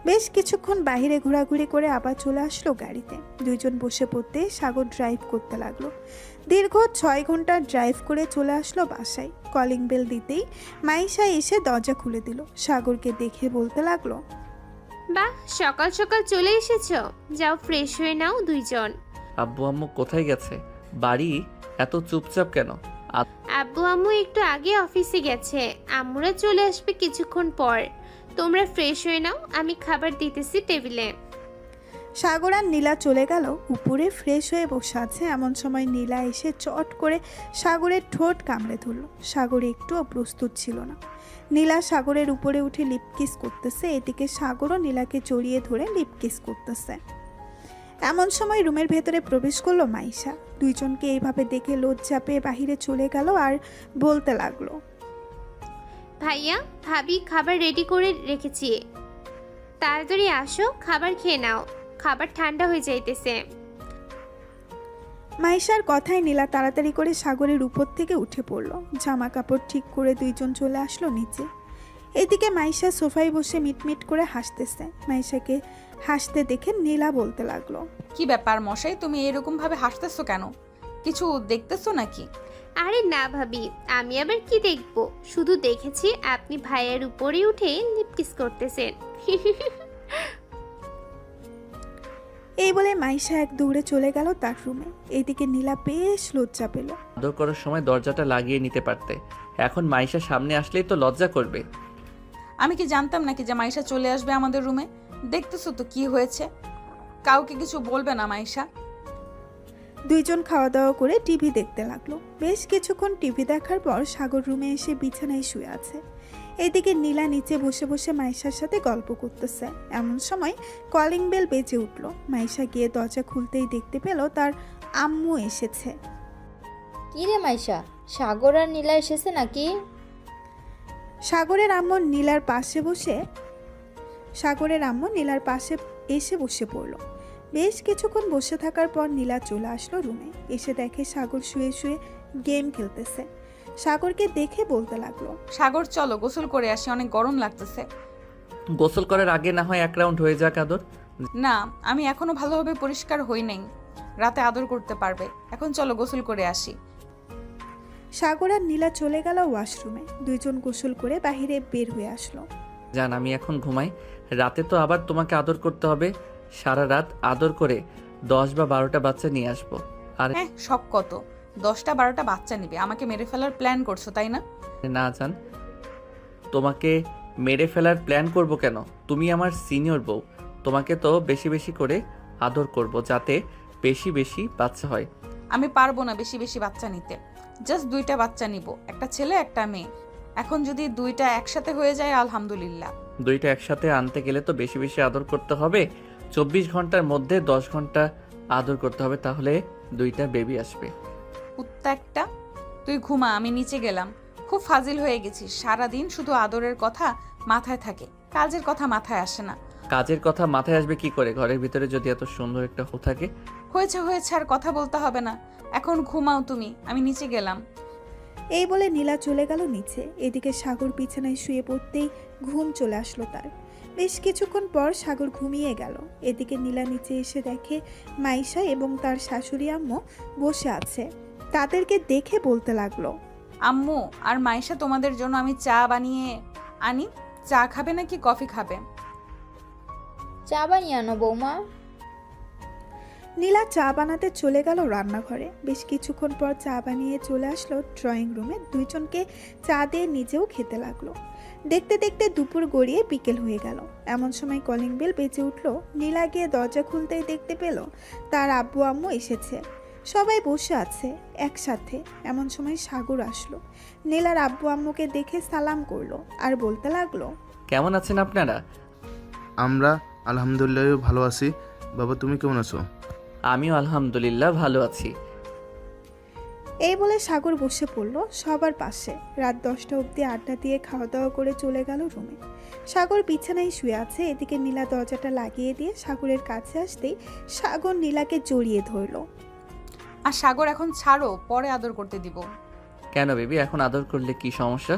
বেশ কিছুক্ষণ বাহিরে ঘোরাঘুরি করে আবার চলে আসলো গাড়িতে। দুইজন বসে পড়তে সাগর ড্রাইভ করতে লাগলো। দীর্ঘ 6 ঘন্টা ড্রাইভ করে চলে আসলো বাসায়। কলিং বেল দিতেই মাইশা এসে দরজা খুলে দিল। সাগরকে দেখে বলতে লাগলো, বাহ, সকাল সকাল চলে এসেছো, যাও ফ্রেশ হয়ে নাও দুইজন। আব্বু আম্মু কোথায় গেছে? বাড়ি এত চুপচাপ কেন? আব্বু আম্মু একটু আগে অফিসে গেছে, আম্মুরা চলে আসবে কিছুক্ষণ পর। তোমরা ফ্রেশ হয়ে নাও, আমি খাবার দিতেছি টেবিলে। সাগর আর নীলা চলে গেল উপরে। ফ্রেশ হয়ে বসে আছে। এমন সময় নীলা এসে চট করে সাগরের ঠোঁট কামড়ে ধরল। সাগর একটুও প্রস্তুত ছিল না। নীলা সাগরের উপরে উঠে লিপ কিস করতেছে। এদিকে সাগরও নীলাকে জড়িয়ে ধরে লিপ কিস করতেছে। এমন সময় রুমের ভেতরে প্রবেশ করলো মাইশা। দুইজনকে এইভাবে দেখে লজ্জা পেয়ে বাহিরে চলে গেল আর বলতে লাগলো, ভাইয়া ভাবি খাবার রেডি করে রেখেছি, তাড়াতাড়ি আসো, খাবার খেয়ে নাও, খাবার ঠান্ডা হয়ে যাইতেছে। মাইশার কথায় নীলা তাড়াতাড়ি করে সাগরের উপর থেকে উঠে পড়ল। জামা কাপড় ঠিক করে দুইজন চলে আসলো নিচে। এদিকে মাইশা সোফায় বসে মিটমিট করে হাসতেছে। মাইশাকে হাসতে দেখে নীলা বলতে লাগলো, কি ব্যাপার মশাই, তুমি এরকম ভাবে হাসতেছো কেন? কিছু দেখতেছো নাকি? আরে না ভাবি, আমি আবার কি দেখব, শুধু দেখেছি আপনি ভাইয়ের উপরে উঠে লিপকিস করতেছেন। এই বলে মাইশা এক দৌড়ে চলে গেল তার রুমে। এদিকে নীলা বেশ লজ্জা পেল। আদর করার সময় দরজাটা লাগিয়ে নিতে পারতে, এখন মাইশা সামনে আসলেই তো লজ্জা করবে। আমি কি জানতাম নাকি যে মাইশা চলে আসবে আমাদের রুমে? দেখতেছো তো কি হয়েছে। কাউকে কিছু বলবে না মাইশা। দুইজন খাওয়া দাওয়া করে টিভি দেখতে লাগলো। বেশ কিছুক্ষণ টিভি দেখার পর সাগর রুমে এসে বিছানায় শুয়ে আছে। এদিকে নীলা নিচে বসে বসে মাইশার সাথে গল্প করতেছে। এমন সময় কলিং বেল বেজে উঠল। মাইশা গিয়ে দরজা খুলতেই দেখতে পেল তার আম্মু এসেছে। কি রে মাইশা, সাগর আর নীলা এসেছে নাকি? সাগরের আম্মু নীলার পাশে এসে বসে পড়ল। বেশ কিছুক্ষণ বসে থাকার পর নীলা চলে আসলো রুমে। এসে দেখে সাগর শুয়ে শুয়ে গেম খেলতেছে। সাগরকে দেখে বলতে লাগলো, সাগর চলো গোসল করে আসি, অনেক গরম লাগতেছে। গোসল করার আগে না হয় এক রাউন্ড হয়ে যাক আদর। না, আমি এখনো ভালোভাবে পরিষ্কার হই নাই, রাতে আদর করতে পারবে। এখন চলো গোসল করে আসি। সাগর আর নীলা চলে গেল ওয়াশরুমে। দুইজন গোসল করে বাহিরে বের হয়ে আসলো। জান আমি এখন ঘুমাই, রাতে তো আবার তোমাকে আদর করতে হবে। সারা রাত আদর করে 10 বা 12টা বাচ্চা নিয়ে আসবো। আর হ্যাঁ, শখ কত, 10টা 12টা বাচ্চা নিবে। আমাকে মেরে ফেলার প্ল্যান করছো তাই না? না জান, তোমাকে মেরে ফেলার প্ল্যান করব কেন? তুমি আমার সিনিয়র বউ, তোমাকে তো বেশি বেশি করে আদর করব যাতে বেশি বেশি বাচ্চা হয়। আমি পারবো না বেশি বেশি বাচ্চা নিতে। জাস্ট 2টা বাচ্চা নিব, একটা ছেলে একটা মেয়ে। এখন যদি 2টা একসাথে হয়ে যায় আলহামদুলিল্লাহ। 2টা একসাথে আনতে গেলে তো বেশি বেশি আদর করতে হবে। 24 ঘন্টার মধ্যে 10 ঘন্টা আদর করতে হবে, তাহলে 2টা বেবি আসবে। কুত্তা একটা, তুই ঘুমা, আমি নিচে গেলাম। খুব ফাজিল হয়ে গেছিস, সারাদিন শুধু আদরের কথা মাথায় থাকে, কাজের কথা মাথায় আসে না। কাজের কথা মাথায় আসবে কি করে, ঘরের ভিতরে যদি এত সুন্দর একটা হো থাকে। হয়েছে হয়েছে, আর কথা বলতে হবে না, এখন ঘুমাও তুমি, আমি নিচে গেলাম। এই বলে নীলা চলে গেল নিচে। এদিকে সাগর বিছানায় শুয়ে পড়তেই ঘুম চলে আসলো তার। বেশ কিছুক্ষণ পর সাগর ঘুমিয়ে গেল। এদিকে নীলা নিচে এসে দেখে মাইশা এবং তার শাশুড়ি আম্মু বসে আছে। তাদেরকে দেখে বলতে লাগলো, আম্মু আর মাইশা, তোমাদের জন্য আমি চা বানিয়ে আনি। চা খাবে নাকি কফি খাবে? চা বানিয়ে আনো বৌমা। নীলা চা বানাতে চলে গেল রান্নাঘরে। বেশ কিছুক্ষণ পর চা বানিয়ে চলে আসলো ড্রয়িং রুমে। দুইজনকে চা দিয়ে নিজেও খেতে লাগলো। দেখতে দেখতে দুপুর গড়িয়ে বিকেল হয়ে গেল। এমন সময় কলিং বেল বেজে উঠলো। নীলা গিয়ে দরজা খুলতেই দেখতে পেল তার আব্বু আম্মু এসেছে। সবাই বসে আছে একসাথে। এমন সময় সাগর আসলো। নীলার আব্বু আম্মুকে দেখে সালাম করলো আর বলতে লাগলো, কেমন আছেন আপনারা? আমরা আলহামদুলিল্লাহ ভালো আছি। বাবা তুমি কেমন আছো? আমিও আলহামদুলিল্লাহ ভালো আছি। এই বলে সাগর বসে পড়লো সবার পাশে। রাত 10টা অবধি আড্ডা দিয়ে খাওয়া দাওয়া করে চলে গেল রুমে। সাগর বিছানায় শুয়ে আছে। এদিকে নীলা দরজাটা লাগিয়ে দিয়ে সাগরের কাছে আসতেই সাগর নীলাকে জড়িয়ে ধরলো। আর সাগর এখন ছাড়ো, পরে আদর করতে দিব। কেন বেবি, এখন আদর করলে কি সমস্যা?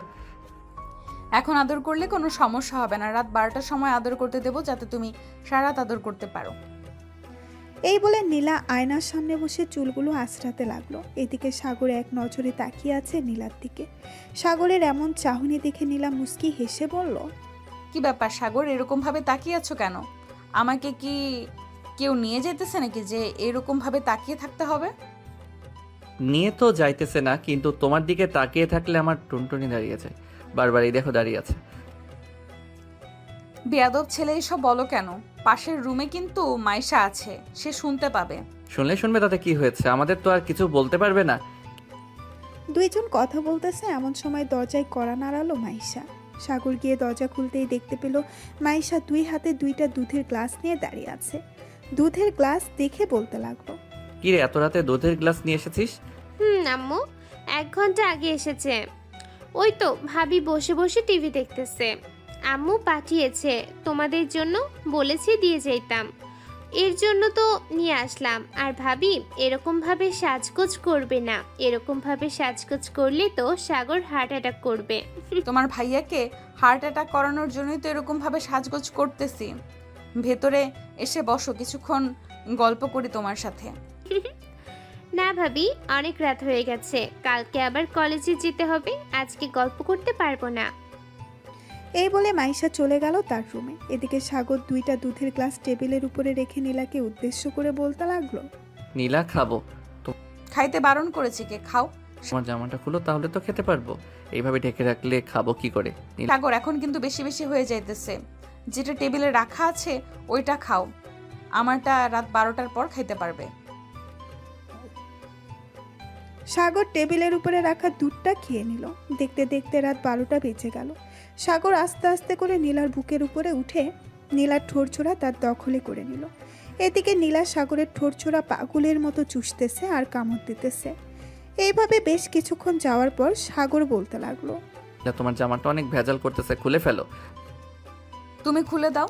এখন আদর করলে কোনো সমস্যা হবে না। রাত 12টার সময় আদর করতে দেবো, যাতে তুমি সারা রাত আদর করতে পারো। এই বলে নীলা আয়নার সামনে বসে চুলগুলো আঁচড়াতে লাগলো। এদিকে সাগর এক নজরে তাকিয়ে আছে নীলার দিকে। সাগরের এমন চাহনি দেখে নীলা মুস্কি হেসে বলল, কি ব্যাপার সাগর, এরকম ভাবে তাকিয়ে আছো কেন? আমাকে কি কেউ নিয়ে যেতেছে নাকি যে এরকম ভাবে তাকিয়ে থাকতে হবে? নিয়ে তো যাইতেছে না, কিন্তু তোমার দিকে তাকিয়ে থাকলে আমার টুনটুনি দাঁড়িয়ে যায়। বারবার এই দেখো দাঁড়িয়ে আছে। বেয়াদব ছেলে, এসব বলো কেন? পাশের রুমে কিন্তু মাইশা আছে, সে শুনতে পাবে। শুনলে শুনবে, তাতে কি হয়েছে? আমাদের তো আর কিছু বলতে পারবে না। দুইজন কথা বলতেছে। এমন সময় দরজায় কড়া নাড়ালো মাইশা। সাগর গিয়ে দরজা খুলতেই দেখতে পেল মাইশা 2 হাতে 2টা দুধের গ্লাস নিয়ে দাঁড়িয়ে আছে। দুধের গ্লাস দেখে বলতে লাগলো, কি রে, এত রাতে দুধের গ্লাস নিয়ে এসেছিস? আম্মু 1 ঘন্টা আগে এসেছে। ওই তো ভাবি বসে বসে টিভি দেখতেছে। আম্মু পাঠিয়েছে তোমাদের জন্য, বলেছি দিয়ে যাইতাম। এর জন্য তো নিয়ে আসলাম। আর ভাবি এরকমভাবে সাজগোজ করবে না, এরকমভাবে সাজগোজ করলে তো সাগর হার্ট অ্যাটাক করবে। তোমার ভাইয়াকে হার্ট অ্যাটাক করানোর জন্যই তো এরকমভাবে সাজগোজ করতেছি। ভেতরে এসে বসো, কিছুক্ষণ গল্প করি তোমার সাথে। না ভাবি, অনেক রাত হয়ে গেছে, কালকে আবার কলেজে যেতে হবে, আজকে গল্প করতে পারবো না। এই বলে মাইশা চলে গেল তার রুমে। এদিকে সাগর 2টা দুধের গ্লাস টেবিলের উপরে রেখে নীলাকে উদ্দেশ্য করে বলতে লাগলো, নীলা খাবো। খাইতে বারণ করেছি কে? খাও। তোমার জামাটা খুলো, তাহলে তো খেতে পারবো। এইভাবে ঢেকে রাখলে খাবো কি করে? নীলা, সাগর এখন কিন্তু বেশি বেশি হয়ে যাইতেছে, যেটা টেবিলে রাখা আছে ওইটা খাও, আমারটা রাত 12টার পর খাইতে পারবে। সাগর টেবিলের উপরে রাখা দুধটা খেয়ে নিল। দেখতে দেখতে রাত 12টা বেজে গেল। সাগর আস্তে আস্তে করে নীলার বুকের উপরে উঠে নীলার ঠোরছোড়া তার দখলে করে নিল। এদিকে নীলা সাগরের ঠোরছোড়া পাগলের মতো চুষতেছে আর কামড় দিতেছে। এইভাবে বেশ কিছুক্ষণ যাওয়ার পর সাগর বলতে লাগলো, তোমার জামাটা অনেক ভেজাল করতেছে, খুলে ফেলো। তুমি খুলে দাও।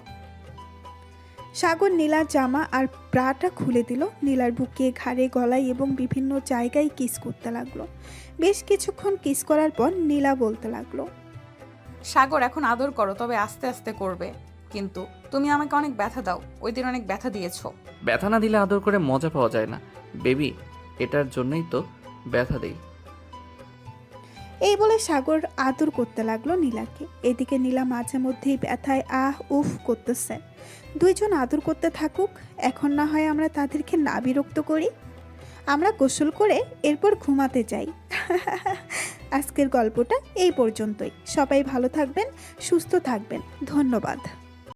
সাগর নীলার জামা আর ব্রাটা খুলে দিল। নীলার বুকে, ঘাড়ে, গলায় এবং বিভিন্ন জায়গায় কিস করতে লাগলো। বেশ কিছুক্ষণ কিস করার পর নীলা বলতে লাগলো, সাগর এখন আদর করো, তবে আস্তে আস্তে করবে, কিন্তু তুমি আমাকে অনেক ব্যথা দাও, ওই দিন অনেক ব্যথা দিয়েছো। ব্যথা না দিলে আদর করে মজা পাওয়া যায় না বেবি, এটার জন্যই তো ব্যথা দেই। এই বলে সাগর আদর করতে লাগলো নীলাকে। এদিকে নীলা মাঝে মধ্যেই ব্যথায় আহ উফ করতেছে। দুইজন আদর করতে থাকুক, এখন না হয় আমরা তাদেরকে না বিরক্ত করি। আমরা গোসল করে এরপর ঘুমাতে যাই। আজকের গল্পটা এই পর্যন্তই। সবাই ভালো থাকবেন, সুস্থ থাকবেন। ধন্যবাদ।